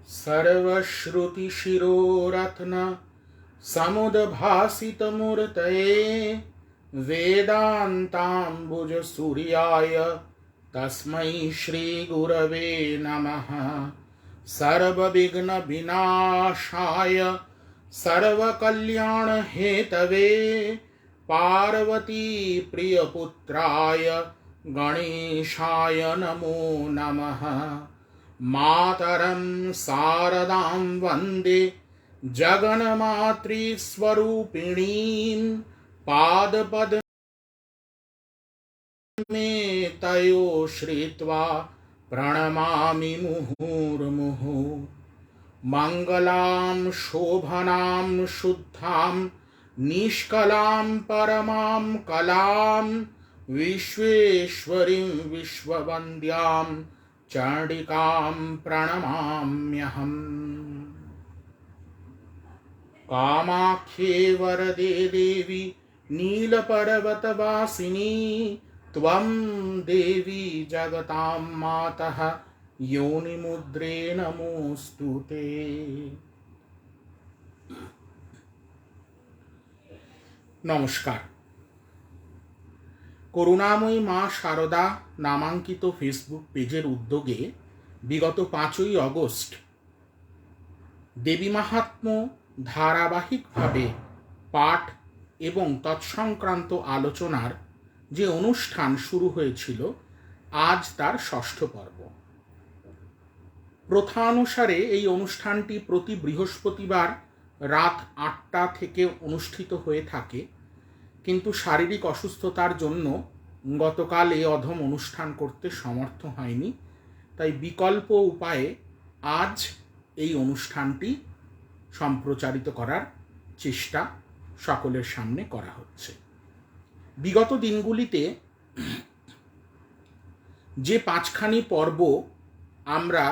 सर्वश्रुतिशिरोरत्न समुद्भासितमूर्तये वेदान्ताम्बुजसूर्याय तस्मै श्रीगुरवे नमः। सर्वविघ्नविनाशाय सर्वकल्याणहेतवे पार्वतीप्रियपुत्राय गणेशाय नमो नमः। मातरं शारदां वन्दे जगन्मातृस्वरूपिणीं पादपद्मे तयो श्रित्वा प्रणमामि मुहुर्मुहुः। मङ्गलां शोभनां शुद्धां निष्कलां परमां कलां विश्वेश्वरीं विश्ववन्द्यां चण्डिकां प्रणमाम्यहम्। कामाख्ये वरदे देवी नीलपर्वतवासिनी त्वं देवी जगतां मातः योनिमुद्रे नमोऽस्तु ते। नमस्कार। করুণাময়ী মা শারদা নামাঙ্কিত ফেসবুক পেজের উদ্যোগে বিগত 5ই অগস্ট দেবী মাহাত্ম্য ধারাবাহিকভাবে পাঠ এবং তৎসংক্রান্ত আলোচনার যে অনুষ্ঠান শুরু হয়েছিল, আজ তার 6ঠ পর্ব। প্রথা অনুসারে এই অনুষ্ঠানটি প্রতি বৃহস্পতিবার রাত 8টা থেকে অনুষ্ঠিত হয়ে থাকে, কিন্তু শারীরিক অসুস্থতার জন্য গতকাল এই অধম অনুষ্ঠান করতে সমর্থ হয়নি। তাই বিকল্প উপায়ে আজ এই অনুষ্ঠানটি সম্প্রচারিত করার চেষ্টা সকলের সামনে করা হচ্ছে। বিগত দিনগুলিতে যে 5খানি পর্ব আমরা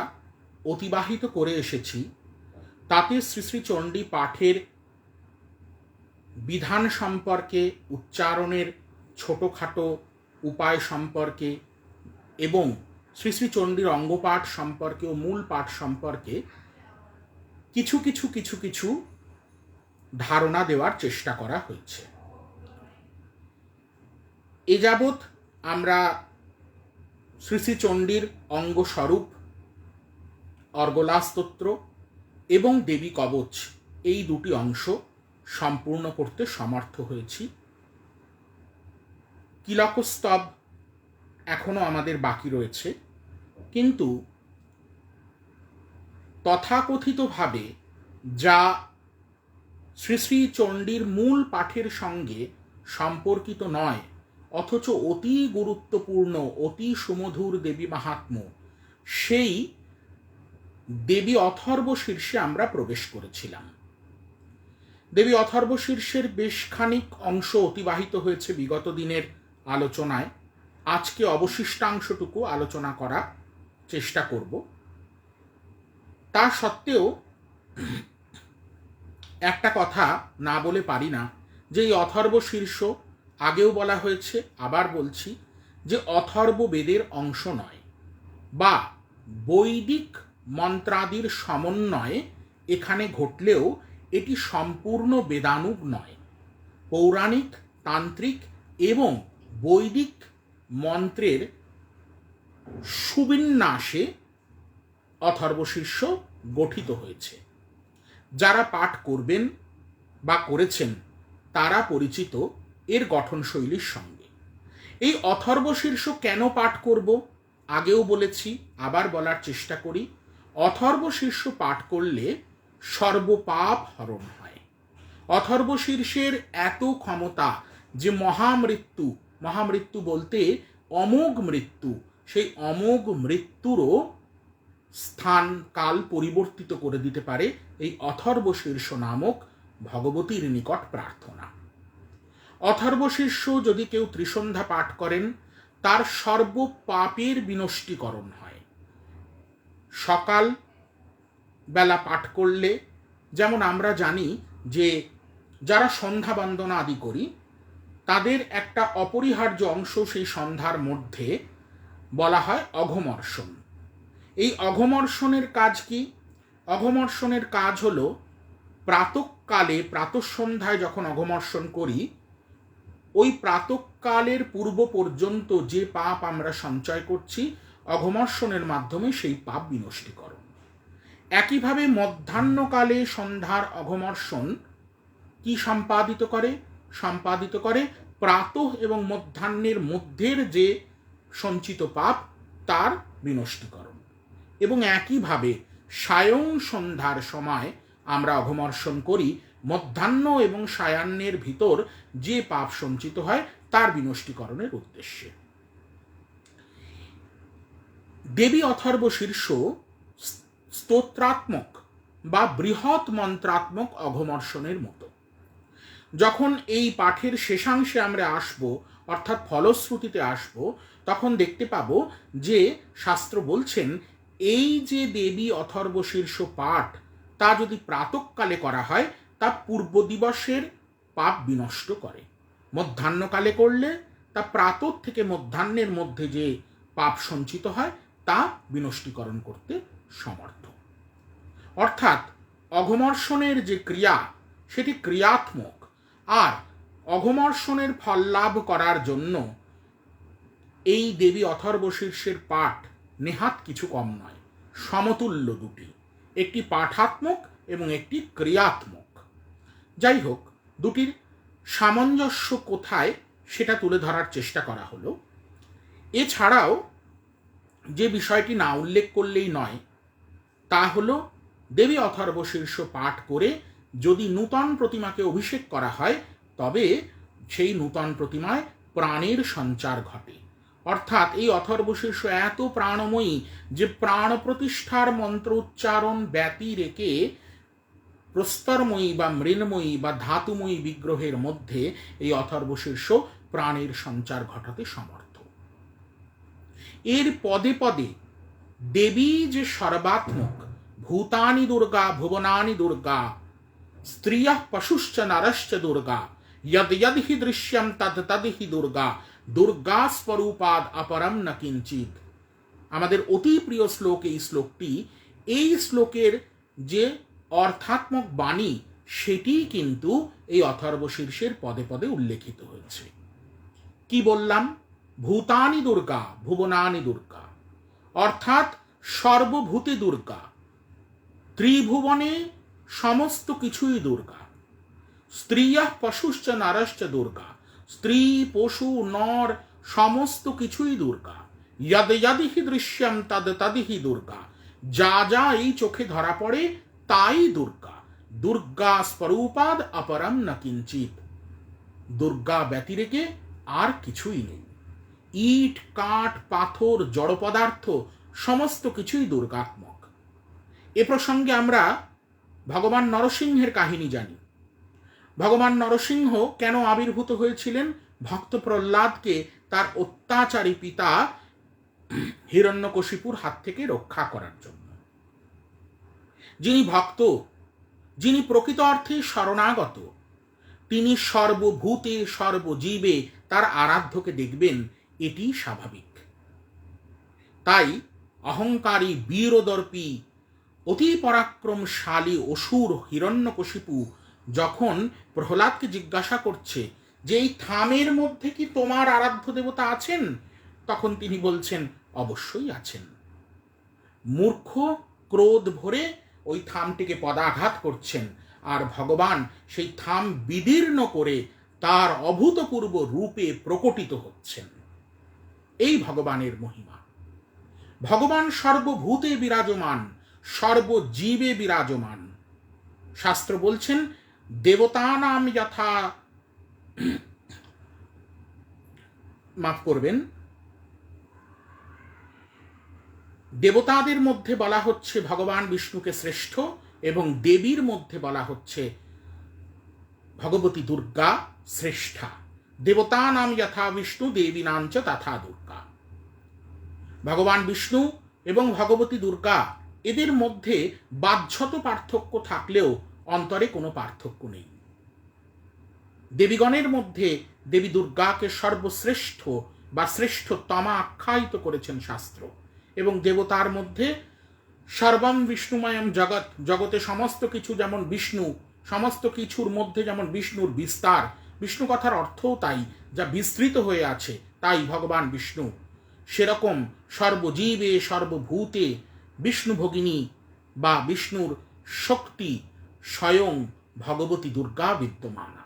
অতিবাহিত করে এসেছি, তাতে শ্রী শ্রী চণ্ডী পাঠের বিধান সম্পর্কে, উচ্চারণের ছোটোখাটো উপায় সম্পর্কে এবং শ্রী শ্রী চণ্ডীর অঙ্গপাঠ সম্পর্কে ও মূল পাঠ সম্পর্কে কিছু ধারণা দেওয়ার চেষ্টা করা হয়েছে। এ যাবৎ আমরা শ্রী শ্রী চণ্ডীর অঙ্গস্বরূপ, অর্গলা স্তোত্র এবং দেবী কবচ, এই দুটি অংশ সম্পূর্ণ করতে সমর্থ হয়েছি। কিলকস্তব এখনো আমাদের বাকি রয়েছে, কিন্তু তথাকথিতভাবে যা শ্রী শ্রী চণ্ডীর মূল পাঠের সঙ্গে সম্পর্কিত নয়, অথচ অতি গুরুত্বপূর্ণ, অতি সুমধুর দেবী মাহাত্ম্য, সেই দেবী অথর্ব শীর্ষে আমরা প্রবেশ করেছিলাম। দেবী অথর্ব শীর্ষের বেশ খানিক অংশ অতিবাহিত হয়েছে বিগত দিনের আলোচনায়। আজকে অবশিষ্টাংশটুকু আলোচনা করার চেষ্টা করব। তা সত্ত্বেও একটা কথা না বলে পারি না যে এই অথর্ব শীর্ষ, আগেও বলা হয়েছে, আবার বলছি, যে অথর্ব বেদের অংশ নয়, বা বৈদিক মন্ত্রাদির সমন্বয়ে এখানে ঘটলেও এটি সম্পূর্ণ বেদানুগ নয়। পৌরাণিক, তান্ত্রিক এবং বৈদিক মন্ত্রের সুবিন্যাসে অথর্বশীর্ষ গঠিত হয়েছে। যারা পাঠ করবেন বা করেছেন তারা পরিচিত এর গঠনশৈলীর সঙ্গে। এই অথর্বশীর্ষ কেন পাঠ করব, আগেও বলেছি, আবার বলার চেষ্টা করি। অথর্বশীর্ষ পাঠ করলে সর্বপাপ হরণ হয়। অথর্বশীর্ষের এত ক্ষমতা যে মহামৃত্যু বলতে অমোঘ মৃত্যু, সেই অমোঘ মৃত্যুরও স্থান কাল পরিবর্তিত করে দিতে পারে এই অথর্বশীর্ষ নামক ভগবতীর নিকট প্রার্থনা। অথর্বশীর্ষ যদি কেউ ত্রিসন্ধ্যা পাঠ করেন, তার সর্বপাপের বিনষ্টীকরণ হয়। সকাল বেলা পাঠ করলে, যেমন আমরা জানি যে যারা সন্ধ্যা বন্দনা আদি করি, তাদের একটা অপরিহার্য অংশ সেই সন্ধ্যার মধ্যে বলা হয় অঘমর্ষণ। এই অঘমর্ষণের কাজ কি? অঘমর্ষণের কাজ হলো প্রাতঃকালে, প্রাতঃসন্ধ্যায় যখন অঘমর্ষণ করি, ওই প্রাতঃকালের পূর্ব পর্যন্ত যে পাপ আমরা সঞ্চয় করছি, অঘমর্ষণের মাধ্যমে সেই পাপ বিনষ্টীকরণ। একইভাবে মধ্যাহ্নকালে সন্ধ্যার অঘমর্ষণ কি সম্পাদিত করে প্রাতঃ এবং মধ্যাহ্নের মধ্যের যে সঞ্চিত পাপ তার বিনষ্টীকরণ। এবং একইভাবে সায়ং সন্ধ্যার সময় আমরা অঘমর্ষণ করি, মধ্যাহ্ন এবং সায়াহ্নের ভিতর যে পাপ সঞ্চিত হয় তার বিনষ্টীকরণের উদ্দেশ্যে। দেবী অথর্ব শীর্ষ স্তোত্রাত্মক বা বৃহৎ মন্ত্রাত্মক অঘমর্ষণের মতো। যখন এই পাঠের শেষাংশে আমরা আসব, অর্থাৎ ফলশ্রুতিতে আসব, তখন দেখতে পাব যে শাস্ত্র বলছেন এই যে দেবী অথর্ব শীর্ষ পাঠ তা যদি প্রাতঃকালে করা হয় তা পূর্ব দিবসের পাপ বিনষ্ট করে, মধ্যাহ্নকালে করলে তা প্রাতঃ থেকে মধ্যাহ্নের মধ্যে যে পাপ সঞ্চিত হয় তা বিনষ্টীকরণ করতে সমর্থ। অর্থাৎ অঘমর্ষণের যে ক্রিয়া সেটি ক্রিয়াত্মক, আর অঘমর্ষণের ফল লাভ করার জন্য এই দেবী অথর্ব শীর্ষের পাঠ নেহাত কিছু কম নয়, সমতুল্য দুটি, একটি পাঠাত্মক এবং একটি ক্রিয়াত্মক। যাই হোক, দুটির সামঞ্জস্য কোথায় সেটা তুলে ধরার চেষ্টা করা হলো। এছাড়াও যে বিষয়টি না উল্লেখ করলেই নয় তা হলো দেবী অথর্ব শীর্ষ পাঠ করে যদি নূতন প্রতিমাকে অভিষেক করা হয় তবে সেই নূতন প্রতিমায় প্রাণের সঞ্চার ঘটে। অর্থাৎ এই অথর্ব শীর্ষ এত প্রাণময়ী যে প্রাণ প্রতিষ্ঠার মন্ত্র উচ্চারণ ব্যতি রেখে প্রস্তরময়ী বা মৃন্ময়ী বা ধাতুময়ী বিগ্রহের মধ্যে এই অথর্ব শীর্ষ প্রাণের সঞ্চার ঘটাতে সমর্থ। এর পদে পদে দেবী যে সর্বাত্মক, ভূতানি দুর্গা ভুবনানি দুর্গা স্ত্রিয়ঃ পশুশ্চ নরশ্চ দুর্গা যদ যদ হি দৃশ্যম তদ তদ হি দুর্গা দুর্গা স্বরূপাদ অপরম ন কিঞ্চিৎ। আমাদের অতি প্রিয় শ্লোক এই শ্লোকটি। এই শ্লোকের যে অর্থাত্মক বাণী সেটি কিন্তু এই অথর্ব শীর্ষের পদে পদে উল্লেখিত হয়েছে। কি বললাম? ভূতানি দুর্গা ভুবনানি দুর্গা, অর্থাৎ সর্বভূতে দুর্গা, ত্রিভুবনে সমস্ত কিছুই দুর্গা। স্ত্রিয়ঃ পশুশ্চ নরশ্চ দুর্গা, স্ত্রী পশু নর সমস্ত কিছুই দুর্গা। যদ যদ হি দৃশ্যম তদ তদ হি দুর্গা, যা যা এই চোখে ধরা পড়ে তাই দুর্গা। দুর্গা স্বরূপাদ অপরম ন কিঞ্চিৎ, দুর্গা ব্যতিরেকে আর কিছুই নেই। ইট কাঠ পাথর জড় পদার্থ সমস্ত কিছুই দুর্গাত্মক। এ প্রসঙ্গে আমরা ভগবান নরসিংহের কাহিনী জানি। ভগবান নরসিংহ কেন আবির্ভূত হয়েছিলেন? ভক্ত প্রহ্লাদকে তার অত্যাচারী পিতা হিরণ্যকশিপুর হাত থেকে রক্ষা করার জন্য। যিনি ভক্ত, যিনি প্রকৃত অর্থে শরণাগত, তিনি সর্বভূতে সর্বজীবে তার আরাধ্যকে দেখবেন, এটি স্বাভাবিক। তাই অহংকারী বীরদর্পী অতি পরাক্রমশালী অসুর হিরণ্যকশিপু যখন প্রহ্লাদকে জিজ্ঞাসা করছে যে এই থামের মধ্যে কি তোমার আরাধ্য দেবতা আছেন, তখন তিনি বলছেন অবশ্যই আছেন। মূর্খ ক্রোধ ভরে ওই থামটিকে পদাঘাত করছেন, আর ভগবান সেই থাম বিদীর্ণ করে তার অভূতপূর্ব রূপে প্রকটিত হচ্ছেন। এই ভগবানের মহিমা। ভগবান সর্বভূতে বিরাজমান, সর্বজীবে বিরাজমান। শাস্ত্র বলছেন দেবতানাম যথা, মাফ করবেন, দেবতাদের মধ্যে বলা হচ্ছে ভগবান বিষ্ণুকে শ্রেষ্ঠ, এবং দেবীর মধ্যে বলা হচ্ছে ভগবতী দুর্গা শ্রেষ্ঠা। দেবতানাম যথা বিষ্ণু দেবীনাঞ্চ তথা দুর্গা। ভগবান বিষ্ণু এবং ভগবতী দুর্গা এদের মধ্যে বাহ্যত পার্থক্য থাকলেও অন্তরে কোনো পার্থক্য নেই। দেবীগণের মধ্যে দেবী দুর্গাকে সর্বশ্রেষ্ঠ বা শ্রেষ্ঠতমা আখ্যায়িত করেছেন শাস্ত্র, এবং দেবতার মধ্যে সর্বম বিষ্ণুময়ম জগৎ, জগতে সমস্ত কিছু যেমন বিষ্ণু, সমস্ত কিছুর মধ্যে যেমন বিষ্ণুর বিস্তার, বিষ্ণু কথার অর্থও তাই, যা বিস্তৃত হয়ে আছে তাই ভগবান বিষ্ণু। সেরকম সর্বজীবে সর্বভূতে বিষ্ণু ভগিনী বা বিষ্ণুর শক্তি স্বয়ং ভগবতী দুর্গা বিদ্যমানা।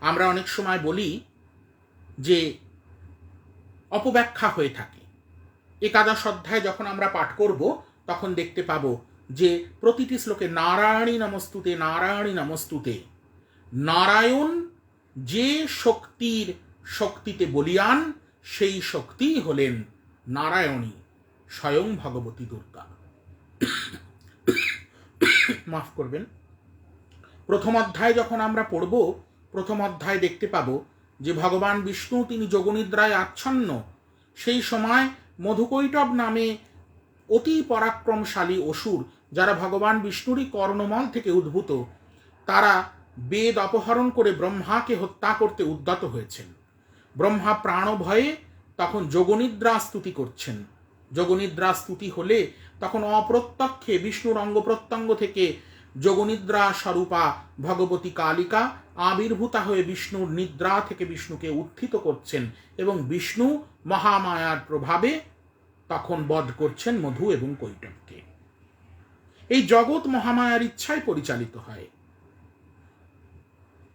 আমরা অনেক সময় বলি যে অপব্যাখ্যা হয়ে থাকে। একাদশ অধ্যায় যখন আমরা পাঠ করব তখন দেখতে পাব যে প্রতিটি শ্লোকে নারায়ণী নমস্তুতে, নারায়ণী নমস্তুতে, নারায়ণ যে শক্তিতে বলিয়ান সেই শক্তি হলেন নারায়ণী, স্বয়ং ভগবতী দুর্গা। মাফ করবেন। প্রথম অধ্যায় যখন আমরা পড়ব, প্রথম অধ্যায় দেখতে পাব যে ভগবান বিষ্ণু তিনি যোগনিদ্রায় আচ্ছন্ন। সেই সময় মধুকৈটব নামে অতি পরাক্রমশালী অসুর, যারা ভগবান বিষ্ণুরই কর্ণমল থেকে উদ্ভূত, তারা বেদ অপহরণ করে ব্রহ্মাকে হত্যা করতে উদ্যত হয়েছেন। ব্রহ্মা প্রাণভয়ে তখন যোগনিদ্রা স্তুতি করছেন। যোগনিদ্রা স্তুতি হলে তখন অপ্রত্যক্ষে বিষ্ণুর অঙ্গ প্রত্যঙ্গ থেকে যোগনিদ্রা স্বরূপা ভগবতী কালিকা আবির্ভূতা হয়ে বিষ্ণুর নিদ্রা থেকে বিষ্ণুকে উত্থিত করছেন এবং বিষ্ণু মহামায়ার প্রভাবে তখন বধ করছেন মধু এবং কৈটবকে। এই জগৎ মহামায়ার ইচ্ছায় পরিচালিত হয়।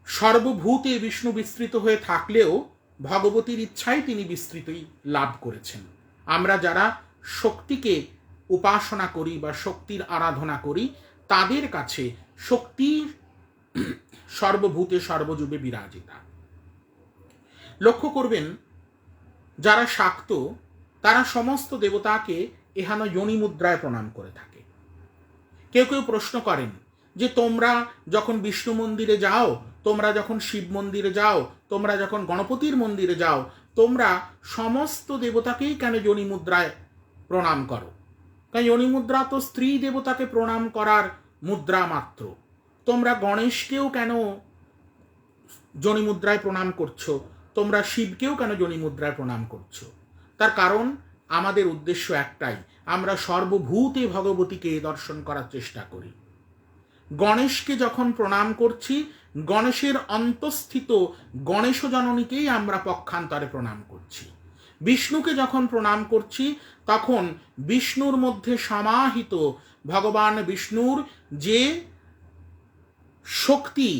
সর্বভূতে বিষ্ণু বিস্তৃত হয়ে থাকলেও ভগবতীর ইচ্ছায় তিনি বিস্তৃতি লাভ করেছেন। আমরা যারা শক্তিকে উপাসনা করি বা শক্তির আরাধনা করি, তাদের কাছে শক্তি সর্বভূতে সর্বযুগে বিরাজিতা। লক্ষ্য করবেন, যারা শাক্ত তারা সমস্ত দেবতাকে এহান যোনি মুদ্রায় প্রণাম করে থাকে। কেউ কেউ প্রশ্ন করেন যে তোমরা যখন বিষ্ণু মন্দিরে যাও, তোমরা যখন শিব মন্দিরে যাও, তোমরা যখন গণপতির মন্দিরে যাও, তোমরা সমস্ত দেবতাকেই কেন যোনি মুদ্রায় প্রণাম করো? কারণ যোনি মুদ্রা তো স্ত্রী দেবতাকে প্রণাম করার মুদ্রা মাত্র। তোমরা গণেশকেও কেন যোনি মুদ্রায় প্রণাম করছো? তোমরা শিবকেও কেন যোনি মুদ্রায় প্রণাম করছো? তার কারণ আমাদের উদ্দেশ্য একটাই, আমরা সর্বভূতে ভগবতীকে দর্শন করার চেষ্টা করি। গণেশকে যখন প্রণাম করছি, গণেশের অন্তঃস্থিত গণেশ জননীকেই আমরা পক্ষান্তরে প্রণাম করছি। বিষ্ণুকে যখন প্রণাম করছি, তখন বিষ্ণুর মধ্যে সমাহিত ভগবান বিষ্ণুর যে শক্তি,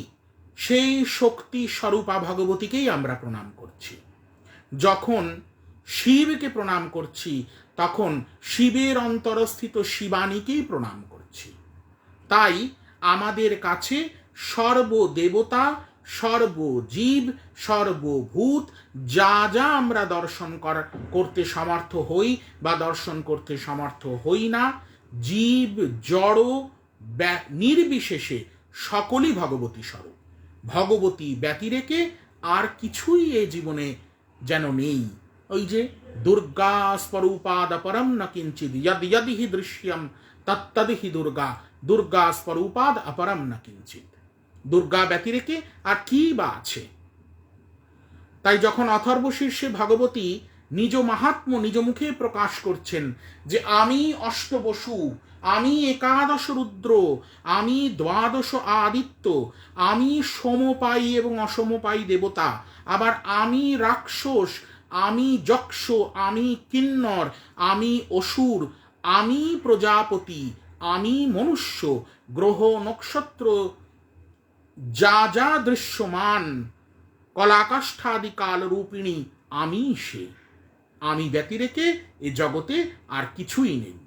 সেই শক্তি স্বরূপা ভগবতীকেই আমরা প্রণাম করছি। যখন শিবকে প্রণাম করছি, তখন শিবের অন্তরস্থিত শিবানীকেই প্রণাম করছি। তাই আমাদের কাছে সর্বদেবতা, সর্বজীব, সর্বভূত যা যা আমরা দর্শন করতে সমর্থ হই বা দর্শন করতে সমর্থ হই না, জীব জড় নির্বিশেষে সকলই ভগবতী স্বরূপ। ভগবতী ব্যতিরেকে আর কিছুই এ জীবনে যেন নেই। ওই যে দুর্গা স্বরূপাদ পরম ন কিঞ্চিৎ যদি হি দৃশ্যম তত্তদি দুর্গা, দুর্গা স্বরূপাদ অপরম ন কিঞ্চিৎ। দুর্গা ব্যতিরেকে আর কি বা আছে? তাই যখন অথর্ব শীর্ষে ভগবতী নিজ মাহাত্ম্য নিজ মুখে প্রকাশ করছেন যে আমি অষ্টবসু, আমি একাদশ রুদ্র, আমি দ্বাদশ আদিত্য, আমি সমপায়ী এবং অসমপায়ী দেবতা, আবার আমি রাক্ষস, আমি যক্ষ, আমি কিন্নর, আমি অসুর, আমি প্রজাপতি, আমি মনুষ্য, গ্রহ নক্ষত্র যা যা দৃশ্যমান, কলাকাষ্ঠাদি কাল রূপিণী আমি সে। আমি ব্যতিরেকে এ জগতে আর কিছুই নেই।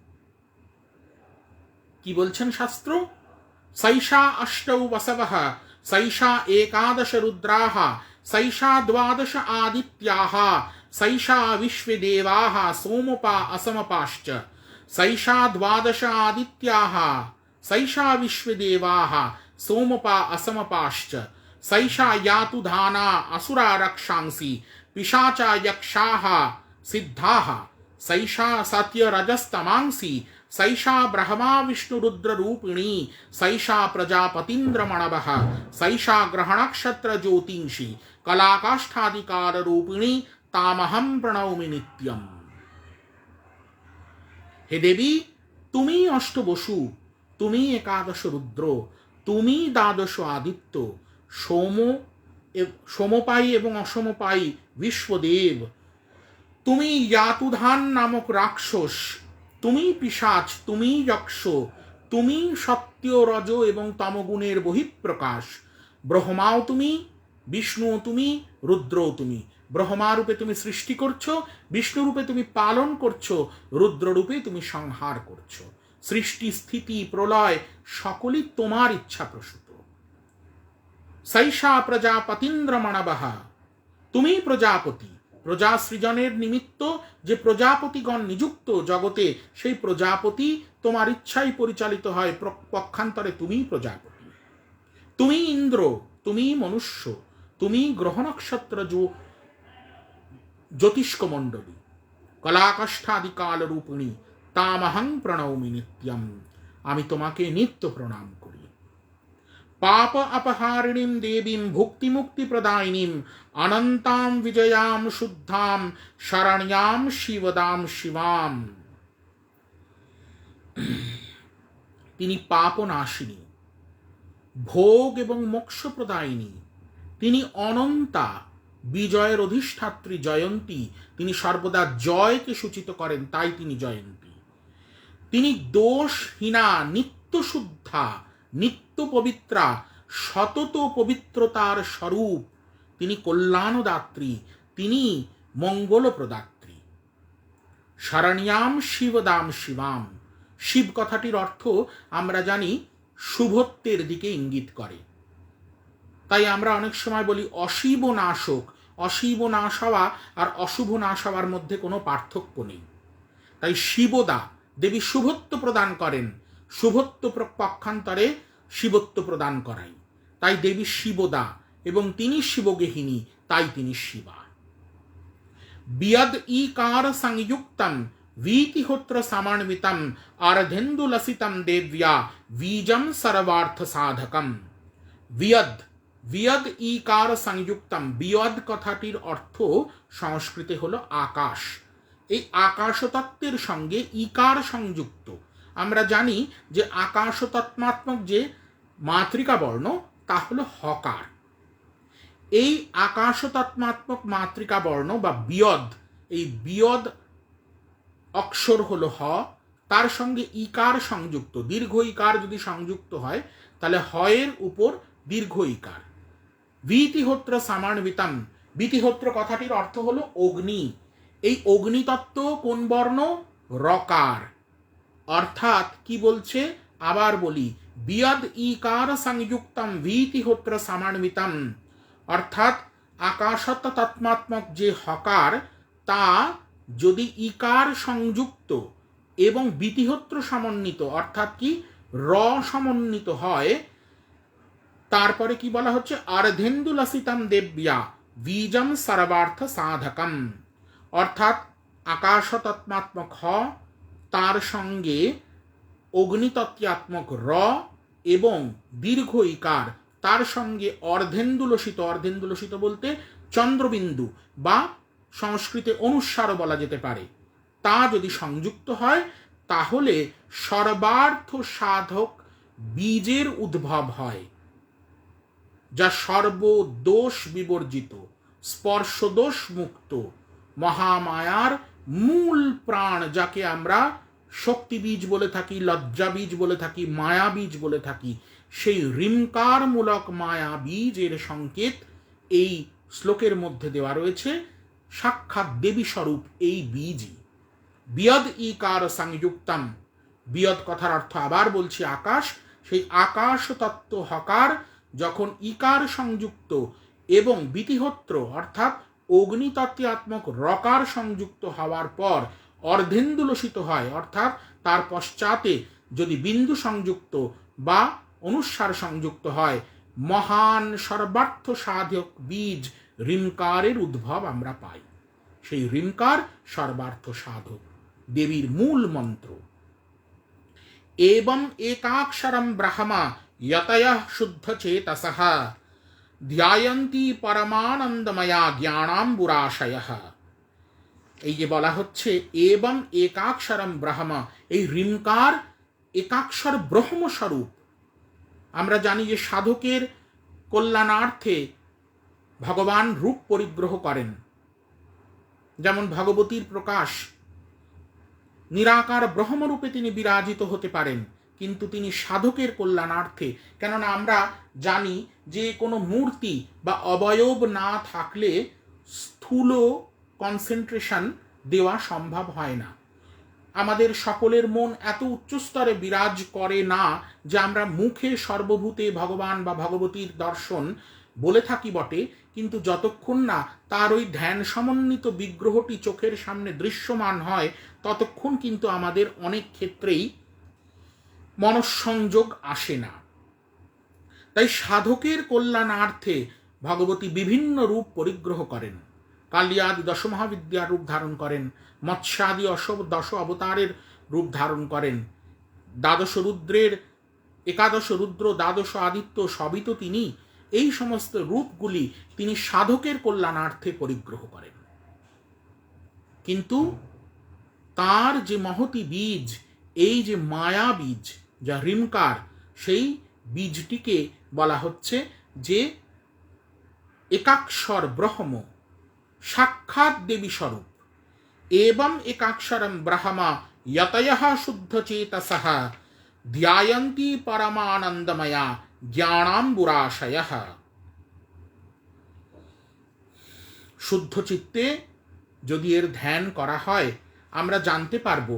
কি বলছেন শাস্ত্র? সৈষা অষ্টৌ বসবঃ, সৈষা একাদশ রুদ্রাः, সৈষা দ্বাদশ আদিত্যাः, সৈষা বিশ্বে দেবাः সোমপা অসমপাশ্চ। সৈষা দ্বাদশ আদিত্যাः, সৈষা বিশ্বে দেবাः সোমপা অসমপাশ্চ। সৈষা ইয়াতু ধানা আসুরা রক্ষাংসি, পিশাচা যক্ষাः সিদ্ধাः। সৈষা সত্য রজস্তমাংসি, সৈষা ব্রহ্মা বিষ্ণু রুদ্র রূপিণী, সৈষা প্রজাপতিন্দ্রমণবঃ, সৈষা গ্রহণক্ষত্র জ্যোতিংসি, কলাকাষ্ঠাদিকার রূপিণী, তামহম প্রণৌমি নিত্যম। হে দেবী, তুমি অষ্টবসু, তুমি একাদশ রুদ্র, তুমি দ্বাদশ আদিত্য, সমপায়ী এবং অসমপায়ী বিশ্বদেব, তুমি ইয়াতুধান নামক রাক্ষস, তুমি পিশাচ, তুমি যক্ষ, তুমি সত্য, রজ এবং তমগুণের বহিঃপ্রকাশ। ব্রহ্মাও তুমি, বিষ্ণুও তুমি, রুদ্রও তুমি। ব্রহ্মারূপে তুমি সৃষ্টি করছো, বিষ্ণুরূপে তুমি পালন করছো, রুদ্ররূপে তুমি সংহার করছো। সৃষ্টি, স্থিতি, প্রলয় সকলই তোমার ইচ্ছা প্রসূত। সৈষা প্রজাপতিন্দ্রমণবহা, তুমি প্রজাপতি। প্রজা সৃজনের নিমিত্ত যে প্রজাপতিগণ নিযুক্ত জগতে, সেই প্রজাপতি তোমার ইচ্ছাই পরিচালিত হয়। পক্ষান্তরে তুমি প্রজাপতি। তুমি ইন্দ্র, তুমি মনুষ্য, তুমি গ্রহ নক্ষত্র জ্যোতিষ্কমণ্ডলী, কলাকাষ্ঠাদি কাল রূপিণী, তামহং প্রণৌমি নিত্যম, আমি তোমাকে নিত্য প্রণাম করি। পাপ अपहारिणीं देवीं भुक्ति मुक्ति प्रदायिनीं अनन्तां विजयां शुद्धां शरण्यां शिवदां शिवाम। তিনি পাপনাশিনী, ভোগ এবং মোক্ষ প্রদায়িনী, তিনি অনন্তা, বিজয়ের অধিষ্ঠাত্রী জয়ন্তী। তিনি সর্বদা জয়কে সূচিত করেন, তাই তিনি জয়ন্তী। তিনি দোষহীনা, নিত্য শুদ্ধা, নিত্য পবিত্রা, সতত পবিত্রতার স্বরূপ। তিনি কল্যাণদাত্রী, তিনি মঙ্গল প্রদাত্রী। শরণ্যাম শিবদাম শিবাম। শিব কথাটির অর্থ আমরা জানি শুভত্বের দিকে ইঙ্গিত করে। তাই আমরা অনেক সময় বলি অশিব নাশক। অশিব নাশ হওয়া আর অশুভ নাশ হওয়ার মধ্যে কোনো পার্থক্য নেই। তাই শিবদা, দেবী শুভত্ব প্রদান করেন, শুভত্ব পক্ষান্তরে শিবত্ব প্রদান করাই। তাই দেবী শিবদা এবং তিনি শিবগেহিনী, তাই তিনি শিবা। বিয়দ ইকার সংযুক্তম वीतिहोत्र समन्वितम अर्धेन्दुलसितम देव्या बीजम सर्वार्थ साधकम। वियद, वियद इकार संयुक्तम। বিয়দ কথাটির অর্থ সংস্কৃতে হলো আকাশ। এই আকাশ তত্ত্বের সঙ্গে ইকার সংযুক্ত। আমরা জানি যে আকাশ তত্ত্বাত্মক যে মাতৃকা বর্ণ তা হলো হকার। এই আকাশ তত্ত্বাত্মক মাতৃকা বর্ণ বা বিয়দ, এই বিয়দ অক্ষর হলো হ, তার সঙ্গে ইকার সংযুক্ত, দীর্ঘ ইকার যদি সংযুক্ত হয় তাহলে হয়ের উপর দীর্ঘ ইকার। বীতিহোত্র সামান্বিতম। বীতিহোত্র কথাটির অর্থ হলো অগ্নি। এই অগ্নিতত্ত্ব কোন বর্ণ? রকার। অর্থাৎ কি বলছে, আবার বলি, বিয়দ ইকার সংযুক্তম বীতিহোত্র সামান্বিতম। অর্থাৎ আকাশত তত্ত্বাত্মক যে হকার, তা যদি ইকার সংযুক্ত এবং বীতিহোত্র সমন্বিত, অর্থাৎ কি র সমন্বিত হয়, তারপরে কি বলা হচ্ছে, अर्धेन्दुलसितम देव्या बीजम सर्वार्थ साधकम। অর্থাৎ আকাশ তত্ত্বাত্মক হ, তার সঙ্গে অগ্নিতত্ত্বাত্মক র এবং দীর্ঘ ইকার, তার সঙ্গে অর্ধেন্দুলসিত, অর্ধেন্দুলসিত বলতে চন্দ্রবিন্দু বা সংস্কৃতে অনুস্বারও বলা যেতে পারে, তা যদি সংযুক্ত হয় তাহলে সর্বার্থ সাধক বীজের উদ্ভব হয়, যা সর্বদোষ বিবর্জিত, স্পর্শদোষ মুক্ত, মহামায়ার মূল প্রাণ, যাকে আমরা শক্তি বীজ বলে থাকি, লজ্জা বীজ বলে থাকি, মায়া বীজ বলে থাকি, সেই রিমকার মূলক মায়া বীজের সংকেত এই শ্লোকের মধ্যে দেওয়া রয়েছে। সাক্ষাৎ দেবী স্বরূপ এই বীজই। বিয়দ ইকার সংযুক্তম। বিয়দ কথার অর্থ আবার বলছি আকাশ। সেই আকাশ তত্ত্ব হকার যখন ইকার সংযুক্ত এবং বীতিহোত্র অর্থাৎ অগ্নিতত্ত্বাত্মক রকার সংযুক্ত হওয়ার পর অর্ধেন্দুলসিত হয়, অর্থাৎ তার পশ্চাতে যদি বিন্দু সংযুক্ত বা অনুস্বার সংযুক্ত হয়, মহান সর্বার্থ সাধক বীজ রিমকারের উদ্ভব আমরা পাই। সেই রিমকার সর্বার্থ সাধক, দেবীর মূল মন্ত্র। এবং একাক্ষরম ব্রহ্মা यतयः शुद्धचेतसः ध्यायन्ति परमानन्दमया ज्ञानाम्बुराशयः। এই যে বলা হচ্ছে এবং একাক্ষরম ব্রহ্মা, এই ঋমকার একাক্ষর ব্রহ্মস্বরূপ। আমরা জানি যে সাধকের কল্যাণার্থে ভগবান রূপ পরিগ্রহ করেন, যেমন ভগবতীর প্রকাশ, নিরাকার ব্রহ্মরূপে তিনি বিরাজিত হতে পারেন, কিন্তু তিনি সাধকের কল্যাণার্থে। কেননা আমরা জানি যে কোনো মূর্তি বা অবয়ব না থাকলে স্থূল কনসেন্ট্রেশন দেওয়া সম্ভব হয় না। আমাদের সকলের মন এত উচ্চস্তরে বিরাজ করে না যে আমরা মুখে সর্বভূতে ভগবান বা ভগবতীর দর্শন বলে থাকি বটে, কিন্তু যতক্ষণ না তার ওই ধ্যান সমন্বিত বিগ্রহটি চোখের সামনে দৃশ্যমান হয় ততক্ষণ কিন্তু আমাদের অনেক ক্ষেত্রেই মনঃসংযোগ আসে না। তাই সাধকের কল্যাণার্থে ভগবতী বিভিন্ন রূপ পরিগ্রহ করেন। কালিয়াদি দশমহাবিদ্যার রূপ ধারণ করেন, মৎস্যাদি দশ অবতারের রূপ ধারণ করেন, দ্বাদশ রুদ্রের, একাদশ রুদ্র, দ্বাদশ আদিত্য সবই তো তিনি। এই সমস্ত রূপগুলি তিনি সাধকের কল্যাণার্থে পরিগ্রহ করেন। কিন্তু তার যে মহতি বীজ, এই যে মায়া বীজ যা ঋমকার, সেই বীজটিকে বলা হচ্ছে যে একাক্ষর ব্রহ্ম, সাক্ষাৎ দেবী স্বরূপ। এবং একাক্ষরম ব্রহ্মা यतयः शुद्धचेतसः ध्यायन्ति परमानन्दमया জ্ঞানাম্বুরাশয়ः। শুদ্ধ চিত্তে যদি এর ধ্যান করা হয় আমরা জানতে পারব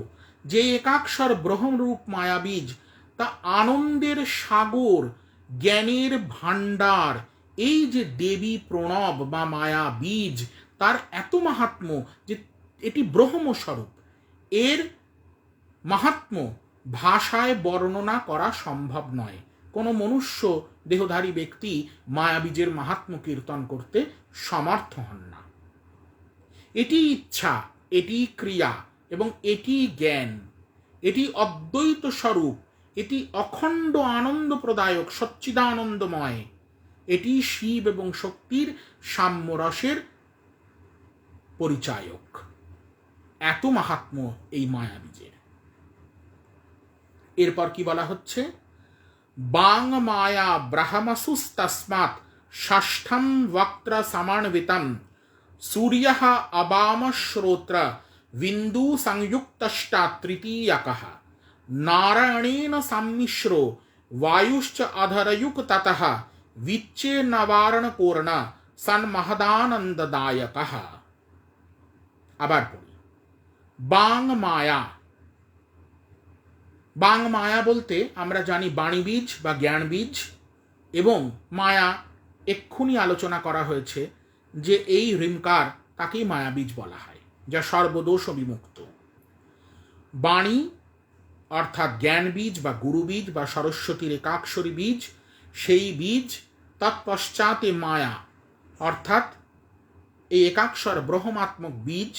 যে একাক্ষর ব্রহ্মরূপ মায়াবীজ তা আনন্দের সাগর, জ্ঞানের ভাণ্ডার। এই যে দেবী প্রণব বা মায়া বীজ, তার এত মাহাত্ম্য যে এটি ব্রহ্মস্বরূপ। এর মাহাত্ম্য ভাষায় বর্ণনা করা সম্ভব নয়। কোনো মনুষ্য দেহধারী ব্যক্তি মায়াবীজের মাহাত্ম্য কীর্তন করতে সমর্থ হন না। এটি ইচ্ছা, এটি ক্রিয়া এবং এটি জ্ঞান, এটি অদ্বৈত স্বরূপ, এটি অখণ্ড আনন্দ প্রদায়ক, সচ্চিদানন্দময়। এটি শিব এবং শক্তির সাম্যরসের পরিচায়ক। এত মাহাত্ম্য এই মায়াবীজের। এরপর কি বলা হচ্ছে, বাং মায়া ব্রহ্মসুস্তস্মাৎ ষষ্ঠম বক্ত্র সমান্বিতম সূর্যঃ অবাম শ্রোত্র বিন্দু সংযুক্তষ্টা তৃতীয়কঃ নারায়ণেন সম্মিশ্রো वायुश्च अधरयुक्ततः विच्चे नवारण पूर्ण सन्महदानंददायकः। আবার পড়ি, বাং মায়া। বাং মায়া বলতে আমরা জানি বাণী বীজ বা জ্ঞান বীজ, এবং মায়া এক্ষুনি আলোচনা করা হয়েছে যে এই ঋমকার তাকেই মায়া বীজ বলা হয়, যা সর্বদোষ বিমুক্ত। বাণী অর্থাৎ জ্ঞান বীজ বা গুরু বীজ বা সরস্বতীর একাক্ষরী বীজ, সেই বীজ। তৎপশ্চাতে মায়া অর্থাৎ এই একাক্ষর ব্রহ্মাত্মক বীজ।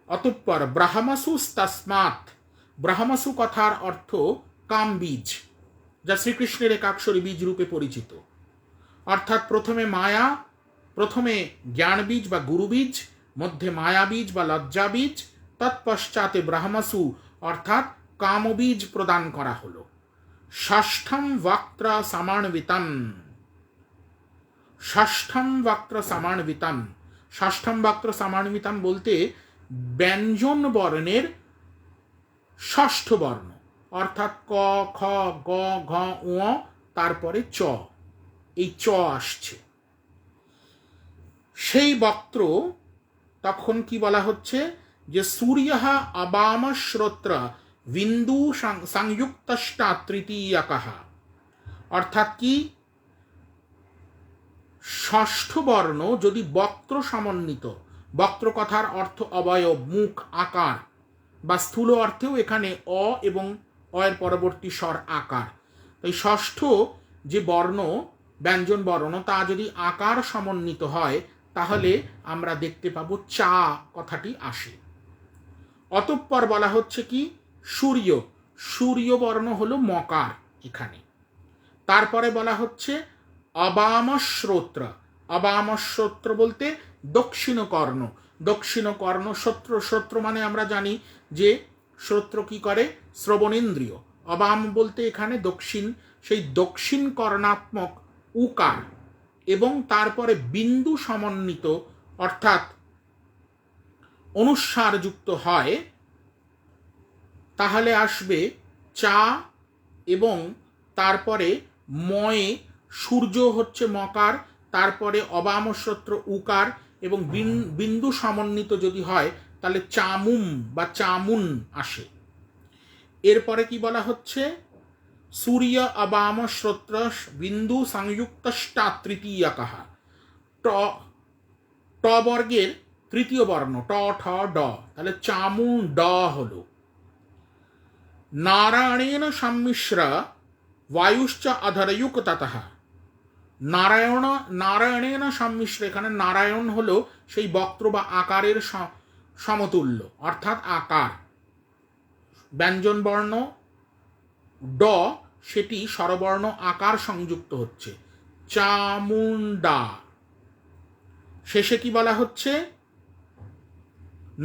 অতঃপর ব্রহ্মসুস্তস্মাৎ, ব্রহ্মসু কথার অর্থ কাম বীজ, যা শ্রীকৃষ্ণের একাক্ষরী বীজ রূপে পরিচিত। অর্থাৎ প্রথমে মায়া, প্রথমে জ্ঞান বীজ বা গুরু বীজ, মধ্যে মায়া বীজ বা লজ্জা বীজ, তৎপশ্চাতে ব্রহ্মসু অর্থাৎ কামবীজ প্রদান করা হলো। ষষ্ঠম বক্ত্র সমান্বিতম, ষষ্ঠম বক্ত্র সমান্বিতম। ষষ্ঠম বক্ত্র সমান্বিতম বলতে ব্যঞ্জন বর্ণের ষষ্ঠ বর্ণ, অর্থাৎ ক, খ, গ, ঘ, ঙ, তারপরে চ, এই চ আসছে। সেই বক্ত্র তখন কি বলা হচ্ছে যে সূর্যঃ অবাম শ্রোত্র বিন্দু সংযুক্তষ্টা তৃতীয়কঃ। অর্থাৎ কি, ষষ্ঠ বর্ণ যদি বক্ত্র সমন্বিত, বক্ত্র কথার অর্থ অবয়ব, মুখ, আকার, বা স্থূল অর্থেও এখানে অ এবং অয়ের পরবর্তী স্বর আকার। এই ষষ্ঠ যে বর্ণ, ব্যঞ্জন বর্ণ, তা যদি আকার সমন্বিত হয় তাহলে আমরা দেখতে পাবো চা কথাটি আসে। অতঃপর বলা হচ্ছে কি, সূর্য, সূর্য বর্ণ হলো মকার এখানে। তারপরে বলা হচ্ছে অবাম শ্রোত্র, অবাম শ্রোত্র বলতে দক্ষিণ কর্ণ, দক্ষিণ কর্ণ শ্রোত্র, শ্রোত্র মানে আমরা জানি যে শ্রোত্র কি করে, শ্রবণেন্দ্রিয়। অবাম বলতে এখানে দক্ষিণ, সেই দক্ষিণ কর্ণাত্মক উকার এবং তারপরে বিন্দু সমন্বিত অর্থাৎ অনুস্বার যুক্ত হয়, তাহলে আসবে চা এবং তারপরে ময়ে সূর্য হচ্ছে মকার, তারপরে অবাম শ্রোত্র উকার এবং বিন্দু সমন্বিত যদি হয় তাহলে চামুম বা চামুন আসে। এরপরে কি বলা হচ্ছে, সূর্য অবাম শ্রোত্র বিন্দু সংযুক্তষ্টা তৃতীয়কঃ। ট ট বর্গের তৃতীয় বর্ণ ট ঠ ড, তাহলে চামুন ড হলো। নারায়ণেন সম্মিশ্র বায়ুশ্চ অধরযুক্ততঃ। নারায়ণেন সম্মিশ্র, এখানে নারায়ণ হলো সেই বক্ত্র বা আকারের সমতুল্য অর্থাৎ আকার। ব্যঞ্জন বর্ণ ড সেটি স্বরবর্ণ আকার সংযুক্ত হচ্ছে, চামুন্ডা। শেষে কি বলা হচ্ছে,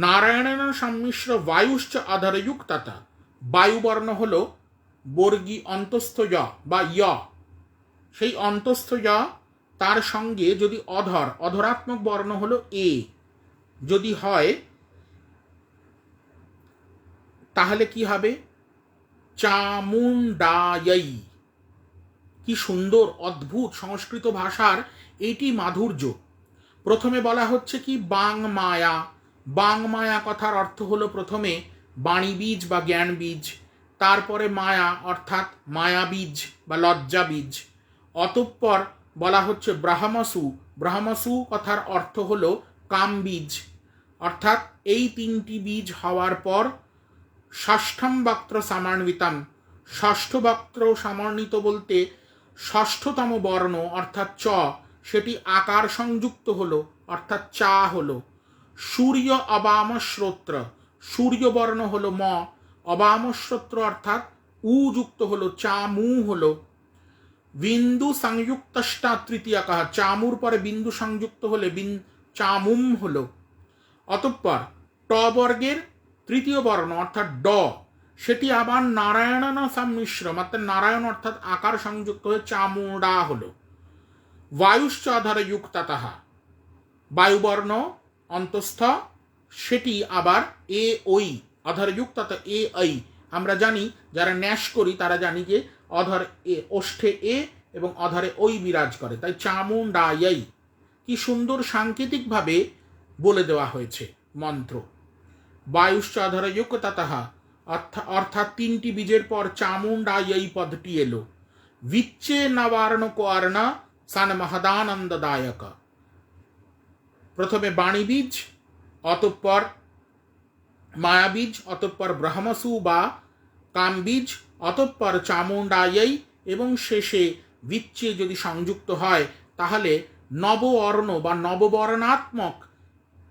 নারায়ণেন সম্মিশ্র বায়ুশ্চ অধরযুক্ততঃ। বায়ুবর্ণ হল বর্গী অন্তস্থ য বা য়, সেই অন্তস্থ য তার সঙ্গে যদি অধরাত্মক বর্ণ হলো এ যদি হয় তাহলে কি হবে, চামুন্ডায়ই। কি সুন্দর অদ্ভুত সংস্কৃত ভাষার এইটি মাধুর্য। প্রথমে বলা হচ্ছে কি বাংমায়া। বাংমায়া কথার অর্থ হলো প্রথমে বাণী বীজ বা জ্ঞান বীজ, তারপরে মায়া অর্থাৎ মায়া বীজ বা লজ্জা বীজ। অতঃপর বলা হচ্ছে ব্রাহ্মসু। ব্রাহ্মসু কথার অর্থ হলো কাম বীজ। অর্থাৎ এই তিনটি বীজ হওয়ার পর ষষ্ঠম বক্ত্র সমন্বিতম, ষষ্ঠ বক্ত্র সমন্বিত বলতে ষষ্ঠতম বর্ণ অর্থাৎ চ সেটি আকার সংযুক্ত হলো অর্থাৎ চা হলো। সূর্য অবাম শ্রোত্র, সূর্য বর্ণ হলো ম, অবাম শ্রোত্র অর্থাৎ উ যুক্ত হলো চা মু হলো। বিন্দু সংযুক্তষ্টা তৃতীয়কঃ, চামুর পরে বিন্দু সংযুক্ত হলে চামুম হলো। অতঃপর ট বর্গের তৃতীয় বর্ণ অর্থাৎ ড সেটি আবার নারায়ণ সম্মিশ্র অর্থাৎ নারায়ণ অর্থাৎ আকার সংযুক্ত হয়ে চামুডা হলো। বায়ুশ্চ অধরযুক্ততঃ, বায়ুবর্ণ অন্তস্থ সেটি আবার এ ওই, অধরযুক্তত এ ঐ। আমরা জানি যারা ন্যাস করি তারা জানি যে অধর এ, ওষ্ঠে এ এবং অধরে ওই বিরাজ করে, তাই চামুন্ডায়ই। কি সুন্দর সাংকেতিকভাবে বলে দেওয়া হয়েছে মন্ত্র। বায়ুশ্চ অধরযুক্ততঃ অর্থাৎ তিনটি বীজের পর চামুন্ডায়ই পদটি এলো। বিচ্ছে নবার্ণ কোয়ার্ণ সান মহদানন্দদায়ক। প্রথমে বাণী বীজ, অতঃপর মায়াবীজ, অতঃপর ব্রহ্মসু বা কামবীজ, অতঃপর চামুন্ডায়ই এবং শেষে বিচ্ছে যদি সংযুক্ত হয় তাহলে নববর্ণ বা নববর্ণাত্মক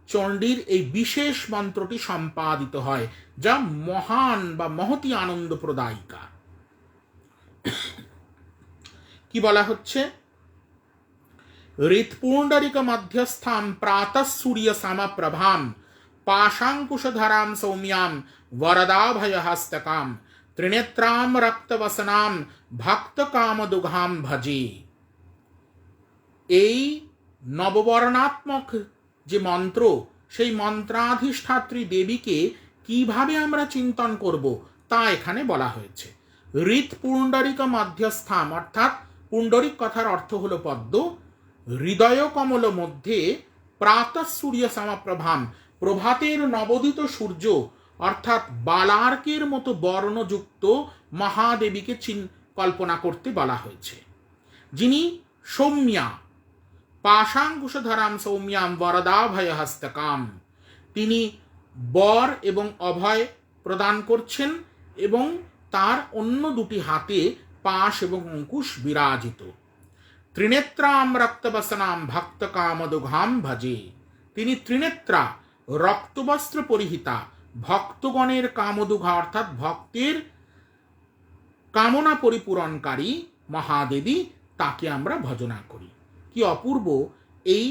চণ্ডীর এই বিশেষ মন্ত্রটি সম্পাদিত হয়, যা মহান বা মহতি আনন্দ প্রদায়িকা। কি বলা হচ্ছে, ঋৎপুণ্ডরিক মধ্যস্থাম প্রাতঃ সূর্য সমপ্রভাম পাশাঙ্কুশধরাম সৌম্যাম বরদাভয়হস্তকাম ত্রিনেত্রাম রক্তবসনাম ভক্ত কামদুঘাম ভজে। এই নববর্ণাত্মক যে মন্ত্র, সেই মন্ত্রাধিষ্ঠাত্রী দেবীকে কিভাবে আমরা চিন্তন করব তা এখানে বলা হয়েছে। ঋৎপুণ্ডরিক মধ্যস্থাম অর্থাৎ পুণ্ডরিক কথার অর্থ হলো পদ্ম। হৃদয় কমল মধ্যে প্রাতঃ সূর্য সমপ্রভাম, প্রভাতের নবোদিত সূর্য অর্থাৎ বালার্কের মতো বর্ণযুক্ত মহাদেবীকে কল্পনা করতে বলা হয়েছে, যিনি সৌম্যা পাশাঙ্কুশধরাম সৌম্যাম বরদাভয়হস্তকাম, তিনি বর এবং অভয় প্রদান করছেন এবং তার অন্য দুটি হাতে পাশ এবং অঙ্কুশ বিরাজিত। ত্রিনেত্রাম রক্তবসনাম ভক্ত কামদুঘাম ভজে, তিনি ত্রিনেত্রা রক্তবস্ত্র পরিহিতা ভক্তগণের কামদুঘা অর্থাৎ ভক্তের কামনা পরিপূরণকারী মহাদেবী, তাকে আমরা ভজনা করি। কি অপূর্ব এই